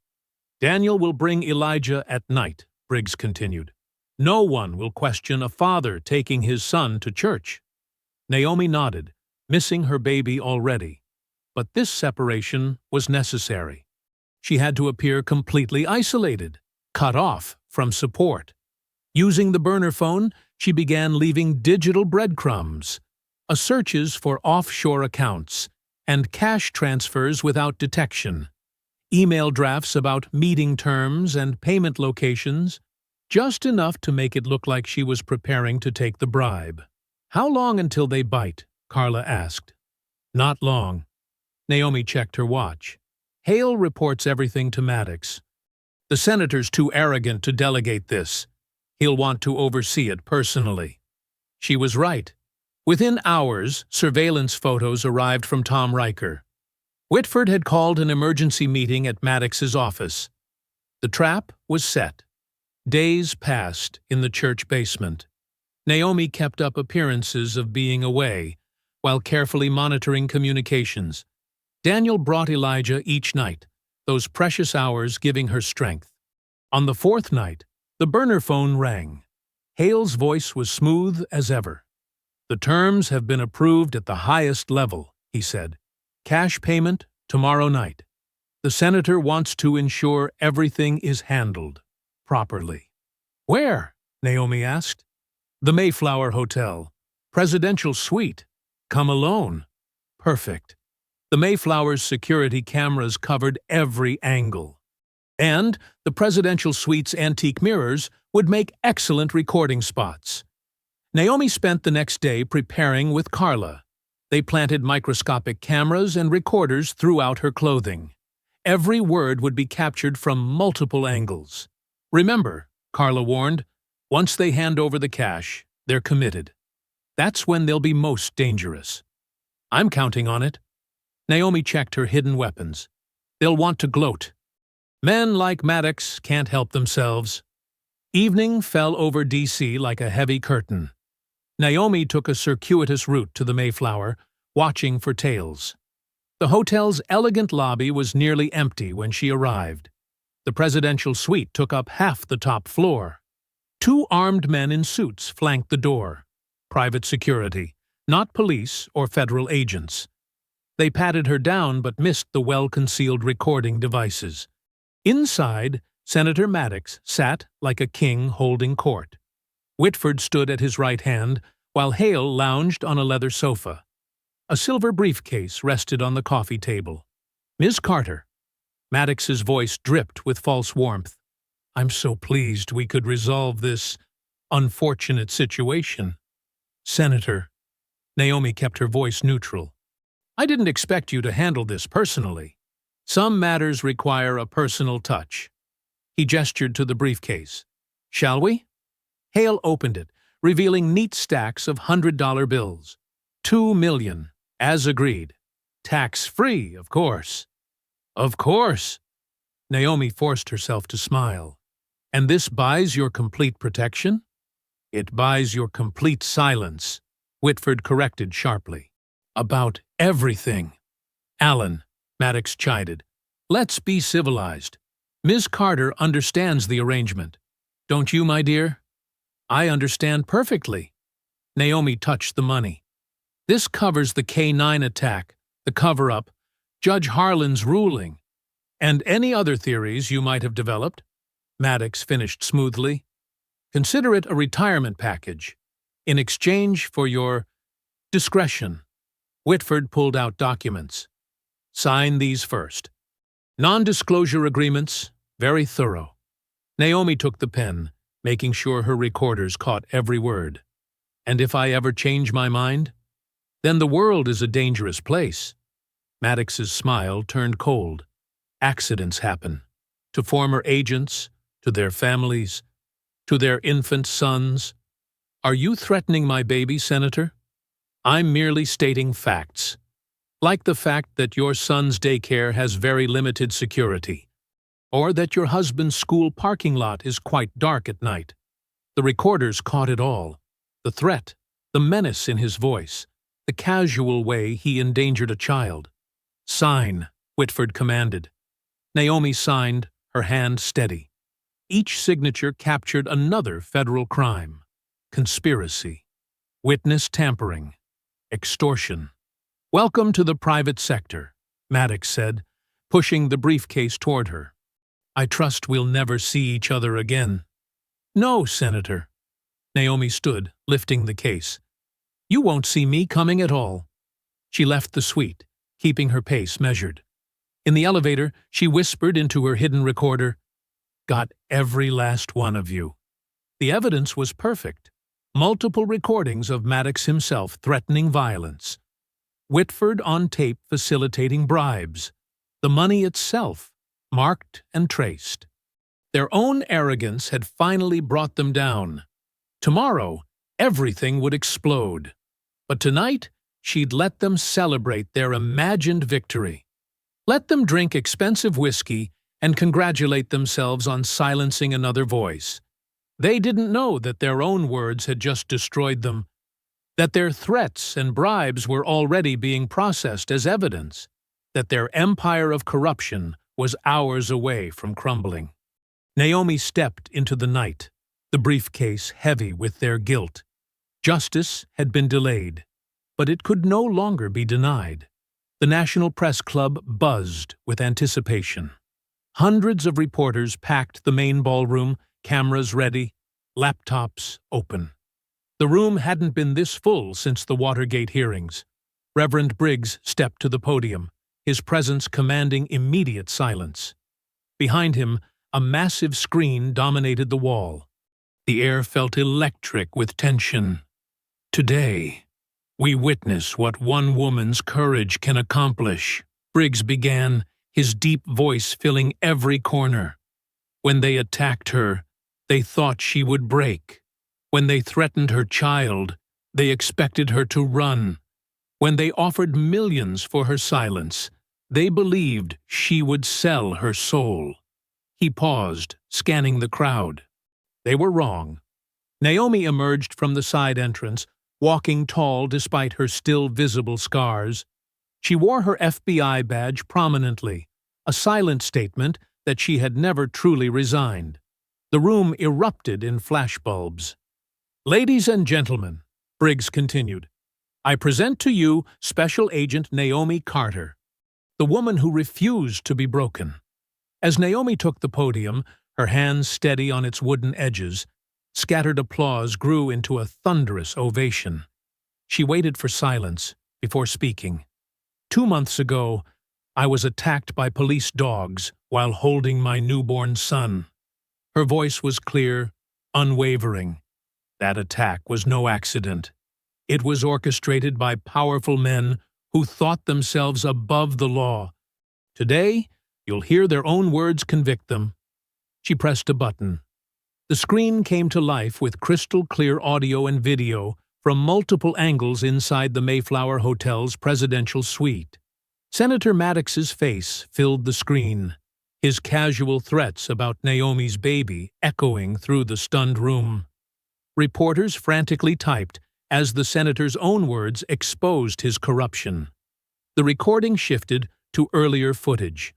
"Daniel will bring Elijah at night," Briggs continued. "No one will question a father taking his son to church." Naomi nodded, missing her baby already. But this separation was necessary. She had to appear completely isolated, cut off from support. Using the burner phone, she began leaving digital breadcrumbs, searches for offshore accounts, and cash transfers without detection, email drafts about meeting terms and payment locations, just enough to make it look like she was preparing to take the bribe. "How long until they bite?" Carla asked. "Not long." Naomi checked her watch. "Hale reports everything to Maddox. The senator's too arrogant to delegate this. He'll want to oversee it personally." She was right. Within hours, surveillance photos arrived from Tom Riker. Whitford had called an emergency meeting at Maddox's office. The trap was set. Days passed in the church basement. Naomi kept up appearances of being away, while carefully monitoring communications. Daniel brought Elijah each night, those precious hours giving her strength. On the fourth night, the burner phone rang. Hale's voice was smooth as ever. "The terms have been approved at the highest level," he said. "Cash payment tomorrow night. The senator wants to ensure everything is handled properly." "Where?" Naomi asked. "The Mayflower Hotel. Presidential suite. Come alone." "Perfect." The Mayflower's security cameras covered every angle. And the presidential suite's antique mirrors would make excellent recording spots. Naomi spent the next day preparing with Carla. They planted microscopic cameras and recorders throughout her clothing. Every word would be captured from multiple angles. "Remember," Carla warned, "once they hand over the cash, they're committed. That's when they'll be most dangerous." "I'm counting on it." Naomi checked her hidden weapons. "They'll want to gloat. Men like Maddox can't help themselves." Evening fell over D.C. like a heavy curtain. Naomi took a circuitous route to the Mayflower, watching for tails. The hotel's elegant lobby was nearly empty when she arrived. The presidential suite took up half the top floor. Two armed men in suits flanked the door. Private security, not police or federal agents. They patted her down but missed the well-concealed recording devices. Inside, Senator Maddox sat like a king holding court. Whitford stood at his right hand, while Hale lounged on a leather sofa. A silver briefcase rested on the coffee table. "Ms. Carter." Maddox's voice dripped with false warmth. "I'm so pleased we could resolve this unfortunate situation." "Senator." Naomi kept her voice neutral. I didn't expect you to handle this personally. Some matters require a personal touch. He gestured to the briefcase. Shall we? Hale opened it, revealing neat stacks of $100 bills. 2 million, as agreed. Tax-free, of course. Of course. Naomi forced herself to smile. And this buys your complete protection? It buys your complete silence, Whitford corrected sharply. About everything. Alan, Maddox chided. Let's be civilized. Ms. Carter understands the arrangement. Don't you, my dear? I understand perfectly. Naomi touched the money. This covers the K9 attack, the cover-up, Judge Harlan's ruling, and any other theories you might have developed. Maddox finished smoothly. Consider it a retirement package, in exchange for your discretion. Whitford pulled out documents. Sign these first. Non-disclosure agreements, very thorough. Naomi took the pen, making sure her recorders caught every word. And if I ever change my mind? Then the world is a dangerous place. Maddox's smile turned cold. Accidents happen. To former agents, to their families, to their infant sons. Are you threatening my baby, Senator? I'm merely stating facts. Like the fact that your son's daycare has very limited security, or that your husband's school parking lot is quite dark at night. The recorders caught it all. The threat, the menace in his voice, the casual way he endangered a child. Sign, Whitford commanded. Naomi signed, her hand steady. Each signature captured another federal crime. Conspiracy. Witness tampering. Extortion. Welcome to the private sector, Maddox said, pushing the briefcase toward her. I trust we'll never see each other again. No, Senator. Naomi stood, lifting the case. You won't see me coming at all. She left the suite, keeping her pace measured. In the elevator, she whispered into her hidden recorder, Got every last one of you. The evidence was perfect. Multiple recordings of Maddox himself threatening violence. Whitford on tape facilitating bribes. The money itself, marked and traced. Their own arrogance had finally brought them down. Tomorrow, everything would explode. But tonight, she'd let them celebrate their imagined victory. Let them drink expensive whiskey and congratulate themselves on silencing another voice. They didn't know that their own words had just destroyed them, that their threats and bribes were already being processed as evidence, that their empire of corruption was hours away from crumbling. Naomi stepped into the night, the briefcase heavy with their guilt. Justice had been delayed, but it could no longer be denied. The National Press Club buzzed with anticipation. Hundreds of reporters packed the main ballroom, cameras ready, laptops open. The room hadn't been this full since the Watergate hearings. Reverend Briggs stepped to the podium, his presence commanding immediate silence. Behind him, a massive screen dominated the wall. The air felt electric with tension. Today, we witness what one woman's courage can accomplish, Briggs began, his deep voice filling every corner. When they attacked her, they thought she would break. When they threatened her child, they expected her to run. When they offered millions for her silence, they believed she would sell her soul. He paused, scanning the crowd. They were wrong. Naomi emerged from the side entrance, walking tall despite her still visible scars. She wore her FBI badge prominently, a silent statement that she had never truly resigned. The room erupted in flashbulbs. Ladies and gentlemen, Briggs continued, I present to you Special Agent Naomi Carter, the woman who refused to be broken. As Naomi took the podium, her hands steady on its wooden edges, scattered applause grew into a thunderous ovation. She waited for silence before speaking. 2 months ago, I was attacked by police dogs while holding my newborn son. Her voice was clear, unwavering. That attack was no accident. It was orchestrated by powerful men who thought themselves above the law. Today, you'll hear their own words convict them. She pressed a button. The screen came to life with crystal-clear audio and video from multiple angles inside the Mayflower Hotel's presidential suite. Senator Maddox's face filled the screen, his casual threats about Naomi's baby echoing through the stunned room. Reporters frantically typed as the senator's own words exposed his corruption. The recording shifted to earlier footage.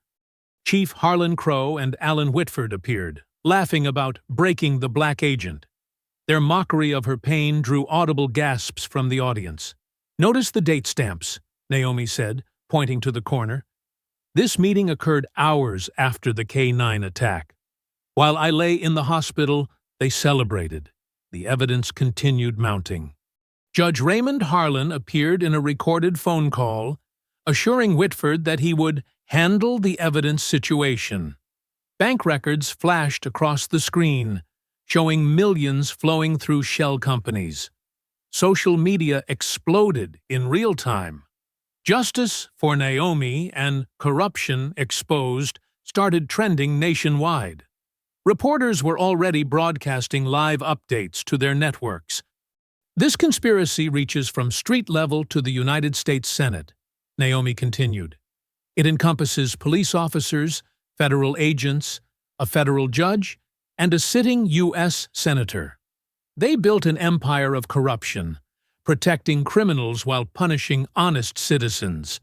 Chief Harlan Crow and Alan Whitford appeared, laughing about breaking the black agent. Their mockery of her pain drew audible gasps from the audience. "Notice the date stamps," Naomi said, pointing to the corner. "This meeting occurred hours after the K-9 attack. While I lay in the hospital, they celebrated. The evidence continued mounting." Judge Raymond Harlan appeared in a recorded phone call, assuring Whitford that he would handle the evidence situation. Bank records flashed across the screen, showing millions flowing through shell companies. Social media exploded in real time. "Justice for Naomi" and "Corruption Exposed" started trending nationwide. Reporters were already broadcasting live updates to their networks. "This conspiracy reaches from street level to the United States Senate," Naomi continued. "It encompasses police officers, federal agents, a federal judge, and a sitting U.S. senator. They built an empire of corruption, protecting criminals while punishing honest citizens."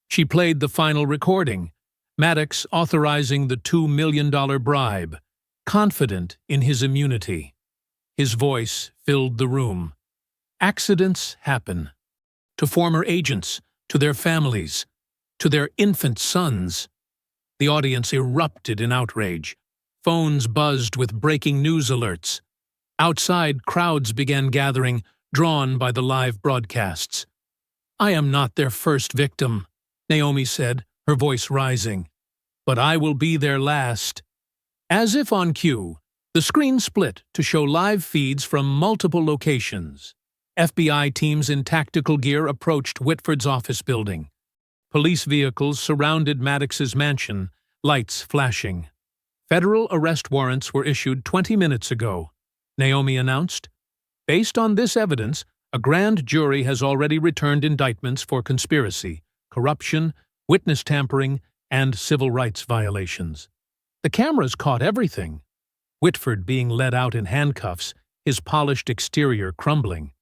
She played the final recording, Maddox authorizing the $2 million bribe, confident in his immunity. His voice filled the room. "Accidents happen. To former agents, to their families, to their infant sons." The audience erupted in outrage. Phones buzzed with breaking news alerts. Outside, crowds began gathering, drawn by the live broadcasts. "I am not their first victim," Naomi said, her voice rising. "But I will be their last." As if on cue, the screen split to show live feeds from multiple locations. FBI teams in tactical gear approached Whitford's office building. Police vehicles surrounded Maddox's mansion, lights flashing. "Federal arrest warrants were issued 20 minutes ago," Naomi announced. "Based on this evidence, a grand jury has already returned indictments for conspiracy, corruption, witness tampering, and civil rights violations." The cameras caught everything. Whitford being led out in handcuffs, his polished exterior crumbling.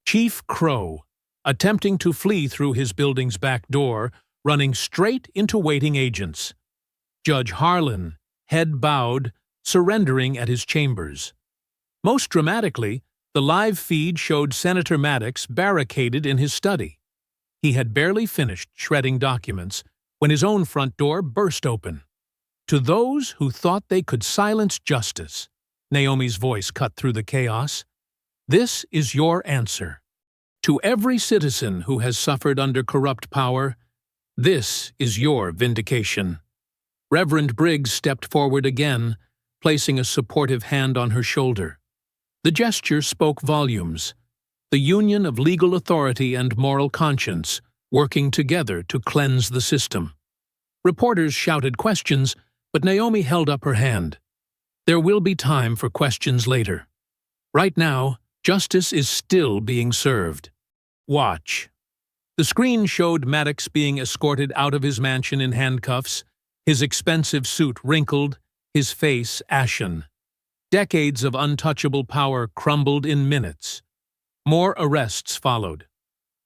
Chief Crow, attempting to flee through his building's back door, running straight into waiting agents. Judge Harlan, head bowed, surrendering at his chambers. Most dramatically, the live feed showed Senator Maddox barricaded in his study. He had barely finished shredding documents when his own front door burst open. "To those who thought they could silence justice," Naomi's voice cut through the chaos, "this is your answer. To every citizen who has suffered under corrupt power, this is your vindication." Reverend Briggs stepped forward again, placing a supportive hand on her shoulder. The gesture spoke volumes. The union of legal authority and moral conscience working together to cleanse the system. Reporters shouted questions, but Naomi held up her hand. "There will be time for questions later. Right now, justice is still being served. Watch." The screen showed Maddox being escorted out of his mansion in handcuffs, his expensive suit wrinkled, his face ashen. Decades of untouchable power crumbled in minutes. More arrests followed.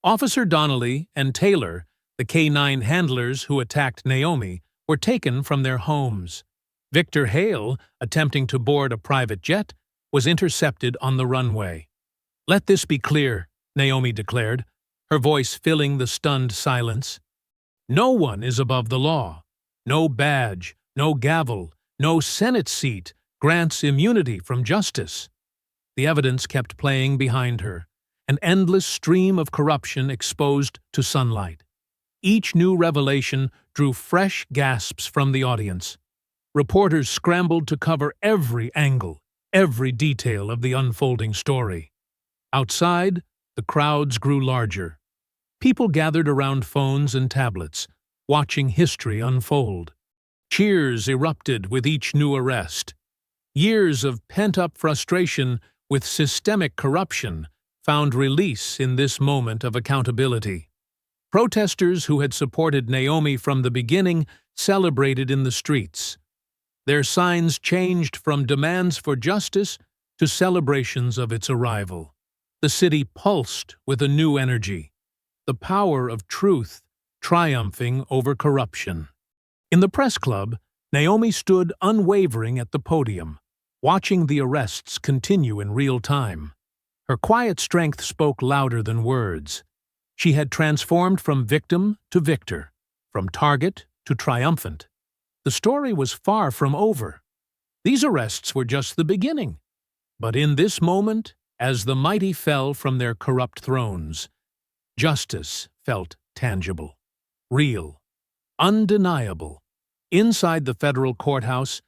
Officer Donnelly and Taylor, the K-9 handlers who attacked Naomi, were taken from their homes. Victor Hale, attempting to board a private jet, was intercepted on the runway. "Let this be clear," Naomi declared, her voice filling the stunned silence. "No one is above the law. No badge, no gavel, no Senate seat grants immunity from justice." The evidence kept playing behind her, an endless stream of corruption exposed to sunlight. Each new revelation drew fresh gasps from the audience. Reporters scrambled to cover every angle, every detail of the unfolding story. Outside, the crowds grew larger. People gathered around phones and tablets, watching history unfold. Cheers erupted with each new arrest. Years of pent-up frustration with systemic corruption found release in this moment of accountability. Protesters who had supported Naomi from the beginning celebrated in the streets. Their signs changed from demands for justice to celebrations of its arrival. The city pulsed with a new energy, the power of truth triumphing over corruption. In the press club, Naomi stood unwavering at the podium, watching the arrests continue in real time. Her quiet strength spoke louder than words. She had transformed from victim to victor, from target to triumphant. The story was far from over. These arrests were just the beginning. But in this moment, as the mighty fell from their corrupt thrones, justice felt tangible, real, undeniable. Inside the federal courthouse,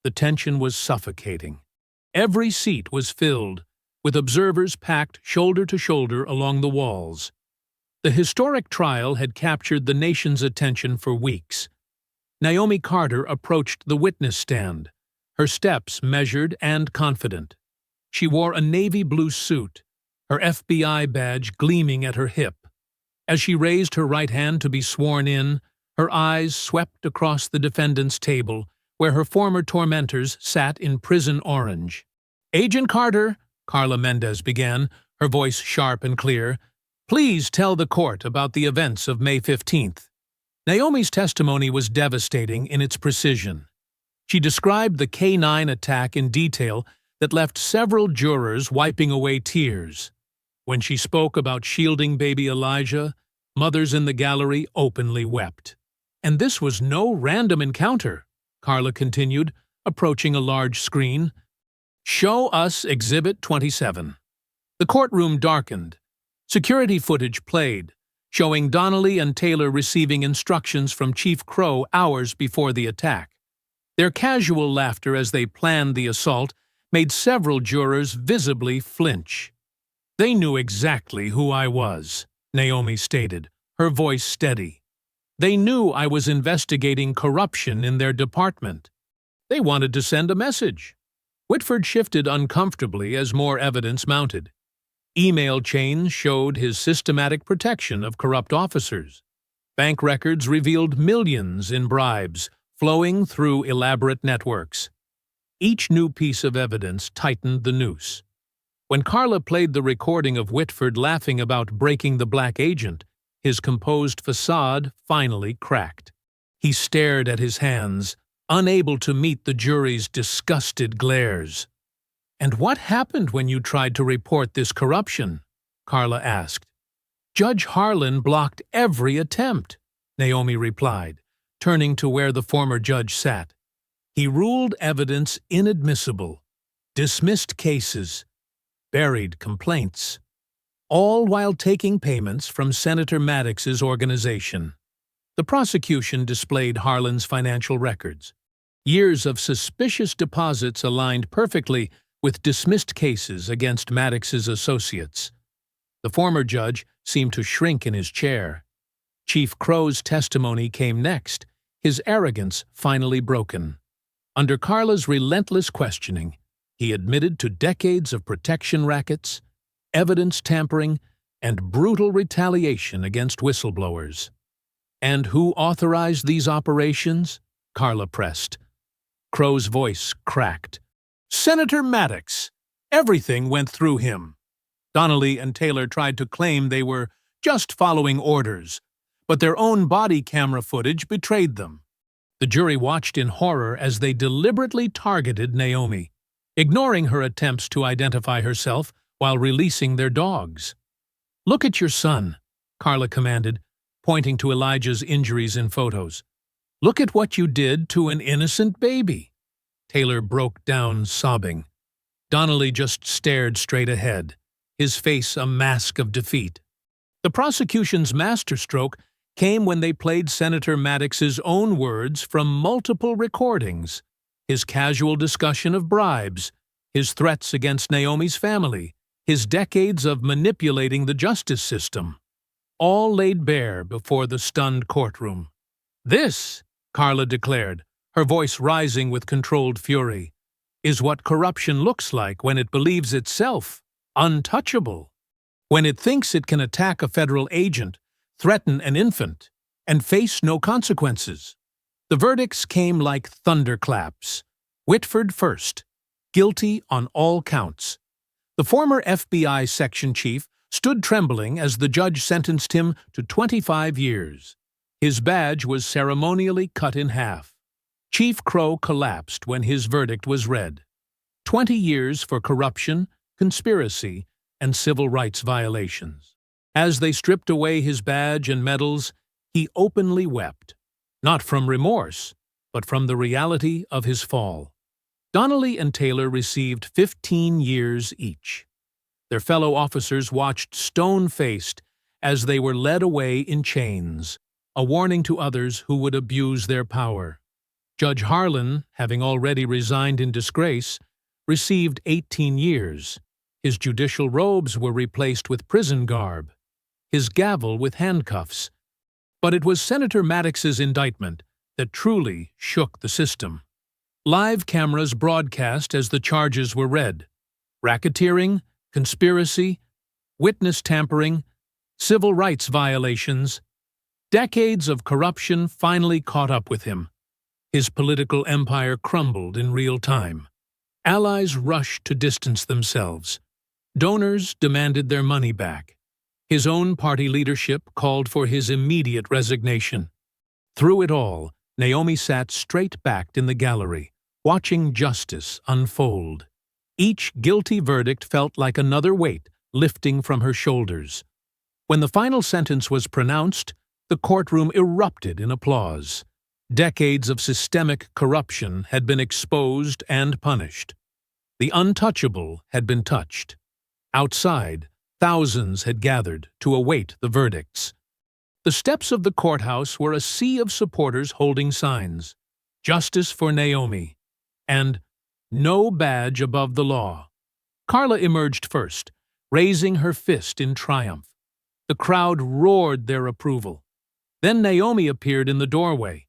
the tension was suffocating. Every seat was filled, with observers packed shoulder to shoulder along the walls. The historic trial had captured the nation's attention for weeks. Naomi Carter approached the witness stand, her steps measured and confident. She wore a navy blue suit, her FBI badge gleaming at her hip. As she raised her right hand to be sworn in, her eyes swept across the defendant's table, where her former tormentors sat in prison orange. "Agent Carter," Carla Mendez began, her voice sharp and clear, "please tell the court about the events of May 15th. Naomi's testimony was devastating in its precision. She described the K-9 attack in detail that left several jurors wiping away tears. When she spoke about shielding baby Elijah, mothers in the gallery openly wept. "And this was no random encounter," Carla continued, approaching a large screen. "Show us Exhibit 27. The courtroom darkened. Security footage played, showing Donnelly and Taylor receiving instructions from Chief Crow hours before the attack. Their casual laughter as they planned the assault made several jurors visibly flinch. "They knew exactly who I was," Naomi stated, her voice steady. "They knew I was investigating corruption in their department. They wanted to send a message." Whitford shifted uncomfortably as more evidence mounted. Email chains showed his systematic protection of corrupt officers. Bank records revealed millions in bribes flowing through elaborate networks. Each new piece of evidence tightened the noose. When Carla played the recording of Whitford laughing about breaking the black agent, his composed facade finally cracked. He stared at his hands, unable to meet the jury's disgusted glares. "And what happened when you tried to report this corruption?" Carla asked. "Judge Harlan blocked every attempt," Naomi replied, turning to where the former judge sat. "He ruled evidence inadmissible, dismissed cases, buried complaints, all while taking payments from Senator Maddox's organization." The prosecution displayed Harlan's financial records. Years of suspicious deposits aligned perfectly with dismissed cases against Maddox's associates. The former judge seemed to shrink in his chair. Chief Crow's testimony came next, his arrogance finally broken. Under Carla's relentless questioning, he admitted to decades of protection rackets, evidence tampering, and brutal retaliation against whistleblowers. "And who authorized these operations?" Carla pressed. Crow's voice cracked. "Senator Maddox! Everything went through him." Donnelly and Taylor tried to claim they were just following orders, but their own body camera footage betrayed them. The jury watched in horror as they deliberately targeted Naomi, ignoring her attempts to identify herself while releasing their dogs. "Look at your son," Carla commanded, pointing to Elijah's injuries in photos. "Look at what you did to an innocent baby." Taylor broke down, sobbing. Donnelly just stared straight ahead, his face a mask of defeat. The prosecution's masterstroke came when they played Senator Maddox's own words from multiple recordings, his casual discussion of bribes, his threats against Naomi's family, his decades of manipulating the justice system. all laid bare before the stunned courtroom. "This," Carla declared, her voice rising with controlled fury, "is what corruption looks like when it believes itself untouchable, when it thinks it can attack a federal agent, threaten an infant, and face no consequences." The verdicts came like thunderclaps. Whitford first, guilty on all counts. The former FBI section chief stood trembling as the judge sentenced him to 25 years. His badge was ceremonially cut in half. Chief Crow collapsed when his verdict was read. 20 years for corruption, conspiracy, and civil rights violations. As they stripped away his badge and medals, he openly wept, not from remorse, but from the reality of his fall. Donnelly and Taylor received 15 years each. Their fellow officers watched stone-faced as they were led away in chains, a warning to others who would abuse their power. Judge Harlan, having already resigned in disgrace, received 18 years. His judicial robes were replaced with prison garb, his gavel with handcuffs. But it was Senator Maddox's indictment that truly shook the system. Live cameras broadcast as the charges were read: racketeering, conspiracy, witness tampering, civil rights violations. Decades of corruption finally caught up with him. His political empire crumbled in real time. Allies rushed to distance themselves. Donors demanded their money back. His own party leadership called for his immediate resignation. Through it all, Naomi sat straight-backed in the gallery, watching justice unfold. Each guilty verdict felt like another weight lifting from her shoulders. When the final sentence was pronounced, the courtroom erupted in applause. Decades of systemic corruption had been exposed and punished. The untouchable had been touched. Outside, thousands had gathered to await the verdicts. The steps of the courthouse were a sea of supporters holding signs: "Justice for Naomi" and "No badge above the law." Carla emerged first, raising her fist in triumph. The crowd roared their approval. Then Naomi appeared in the doorway,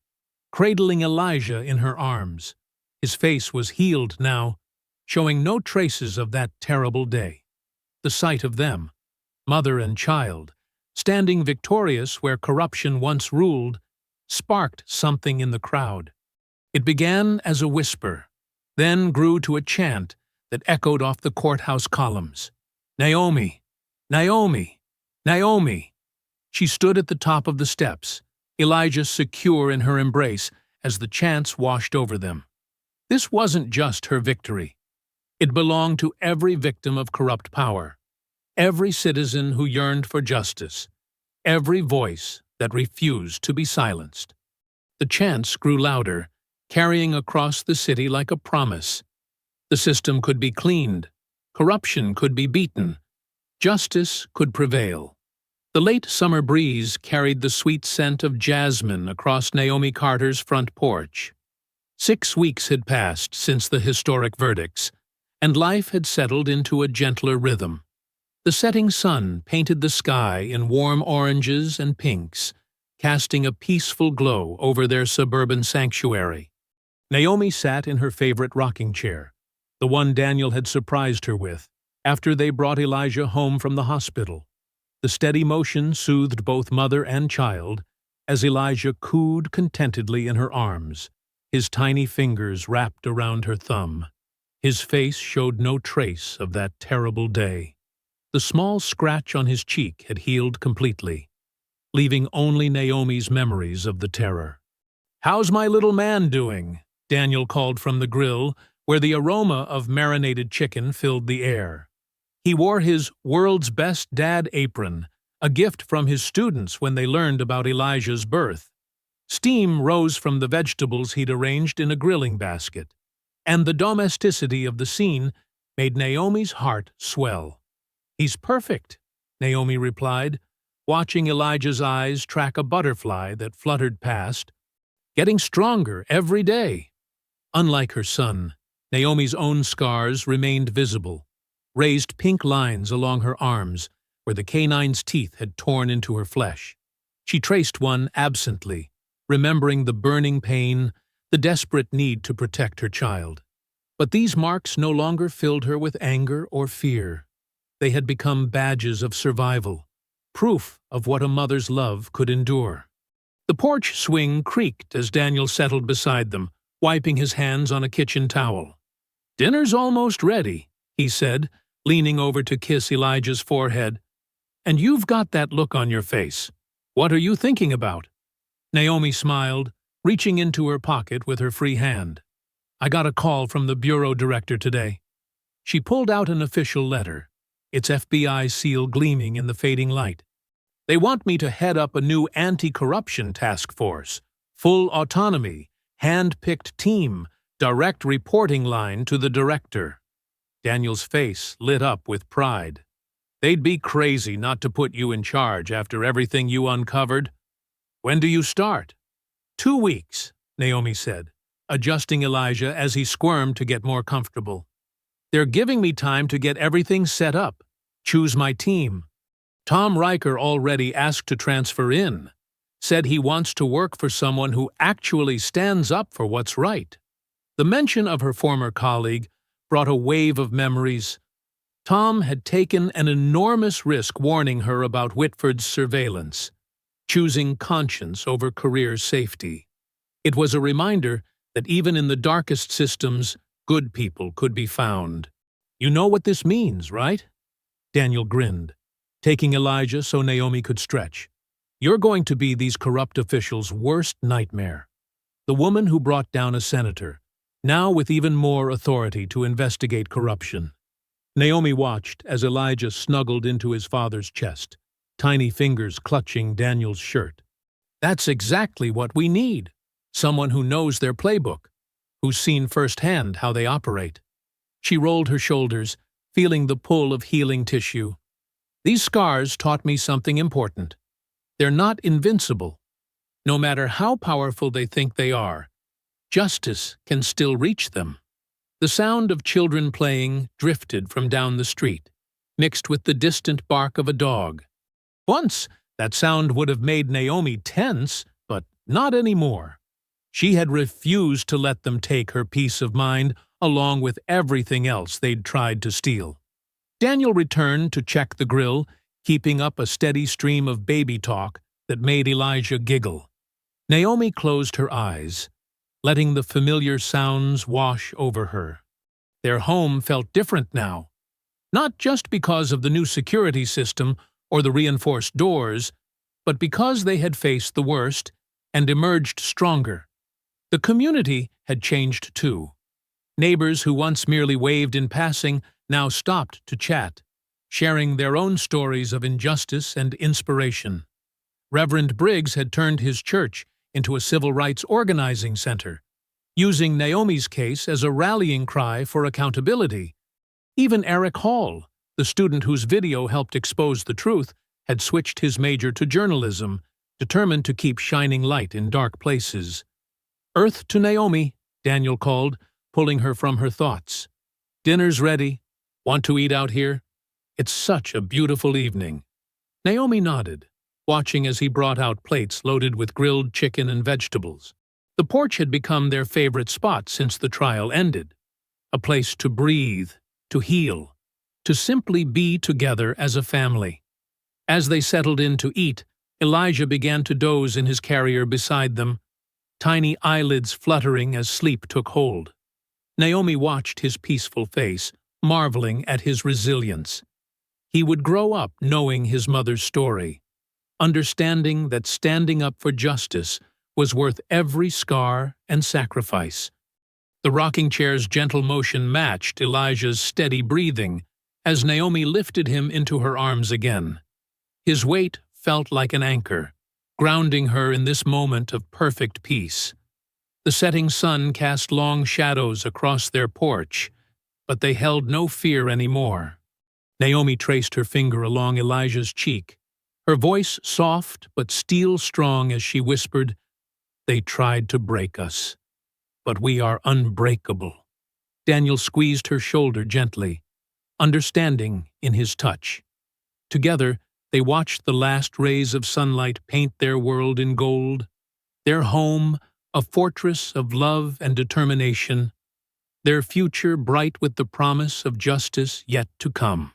cradling Elijah in her arms. His face was healed now, showing no traces of that terrible day. The sight of them, mother and child, standing victorious where corruption once ruled, sparked something in the crowd. It began as a whisper, then grew to a chant that echoed off the courthouse columns. "Naomi! Naomi! Naomi!" She stood at the top of the steps, Elijah secure in her embrace as the chants washed over them. This wasn't just her victory. It belonged to every victim of corrupt power, every citizen who yearned for justice, every voice that refused to be silenced. The chants grew louder, carrying across the city like a promise. The system could be cleaned, corruption could be beaten, justice could prevail. The late summer breeze carried the sweet scent of jasmine across Naomi Carter's front porch. 6 weeks had passed since the historic verdicts, and life had settled into a gentler rhythm. The setting sun painted the sky in warm oranges and pinks, casting a peaceful glow over their suburban sanctuary. Naomi sat in her favorite rocking chair, the one Daniel had surprised her with, after they brought Elijah home from the hospital. The steady motion soothed both mother and child as Elijah cooed contentedly in her arms, his tiny fingers wrapped around her thumb. His face showed no trace of that terrible day. The small scratch on his cheek had healed completely, leaving only Naomi's memories of the terror. "How's my little man doing?" Daniel called from the grill, where the aroma of marinated chicken filled the air. He wore his world's best dad apron, a gift from his students when they learned about Elijah's birth. Steam rose from the vegetables he'd arranged in a grilling basket, and the domesticity of the scene made Naomi's heart swell. "He's perfect," Naomi replied, watching Elijah's eyes track a butterfly that fluttered past. "Getting stronger every day." Unlike her son, Naomi's own scars remained visible, raised pink lines along her arms, where the canine's teeth had torn into her flesh. She traced one absently, remembering the burning pain, the desperate need to protect her child. But these marks no longer filled her with anger or fear. They had become badges of survival, proof of what a mother's love could endure. The porch swing creaked as Daniel settled beside them, wiping his hands on a kitchen towel. "Dinner's almost ready," he said, leaning over to kiss Elijah's forehead. "And you've got that look on your face. What are you thinking about?" Naomi smiled, reaching into her pocket with her free hand. "I got a call from the bureau director today." She pulled out an official letter, its FBI seal gleaming in the fading light. "They want me to head up a new anti-corruption task force, full autonomy, hand-picked team, direct reporting line to the director." Daniel's face lit up with pride. "They'd be crazy not to put you in charge after everything you uncovered. When do you start?" 2 weeks, Naomi said, adjusting Elijah as he squirmed to get more comfortable. "They're giving me time to get everything set up, choose my team. Tom Riker already asked to transfer in, said he wants to work for someone who actually stands up for what's right." The mention of her former colleague brought a wave of memories. Tom had taken an enormous risk warning her about Whitford's surveillance, choosing conscience over career safety. It was a reminder that even in the darkest systems, good people could be found. "You know what this means, right?" Daniel grinned, taking Elijah so Naomi could stretch. "You're going to be these corrupt officials' worst nightmare." The woman who brought down a senator, now with even more authority to investigate corruption. Naomi watched as Elijah snuggled into his father's chest, tiny fingers clutching Daniel's shirt. "That's exactly what we need. Someone who knows their playbook, who's seen firsthand how they operate." She rolled her shoulders, feeling the pull of healing tissue. "These scars taught me something important. They're not invincible. No matter how powerful they think they are, justice can still reach them." The sound of children playing drifted from down the street, mixed with the distant bark of a dog. Once, that sound would have made Naomi tense, but not anymore. She had refused to let them take her peace of mind along with everything else they'd tried to steal. Daniel returned to check the grill, keeping up a steady stream of baby talk that made Elijah giggle. Naomi closed her eyes, letting the familiar sounds wash over her. Their home felt different now, not just because of the new security system or the reinforced doors, but because they had faced the worst and emerged stronger. The community had changed too. Neighbors who once merely waved in passing now stopped to chat, sharing their own stories of injustice and inspiration. Reverend Briggs had turned his church into a civil rights organizing center, using Naomi's case as a rallying cry for accountability. Even Eric Hall, the student whose video helped expose the truth, had switched his major to journalism, determined to keep shining light in dark places. "Earth to Naomi," Daniel called, pulling her from her thoughts. "Dinner's ready. Want to eat out here? It's such a beautiful evening." Naomi nodded, watching as he brought out plates loaded with grilled chicken and vegetables. The porch had become their favorite spot since the trial ended. A place to breathe, to heal, to simply be together as a family. As they settled in to eat, Elijah began to doze in his carrier beside them, tiny eyelids fluttering as sleep took hold. Naomi watched his peaceful face, marveling at his resilience. He would grow up knowing his mother's story, understanding that standing up for justice was worth every scar and sacrifice. The rocking chair's gentle motion matched Elijah's steady breathing as Naomi lifted him into her arms again. His weight felt like an anchor, grounding her in this moment of perfect peace. The setting sun cast long shadows across their porch, but they held no fear anymore. Naomi traced her finger along Elijah's cheek, her voice soft but steel-strong as she whispered, "They tried to break us, but we are unbreakable." Daniel squeezed her shoulder gently, understanding in his touch. Together, they watched the last rays of sunlight paint their world in gold, their home a fortress of love and determination, their future bright with the promise of justice yet to come.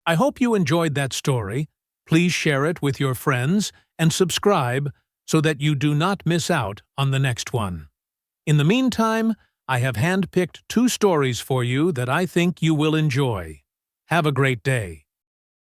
I hope you enjoyed that story. Please share it with your friends and subscribe so that you do not miss out on the next one. In the meantime, I have handpicked 2 stories for you that I think you will enjoy. Have a great day.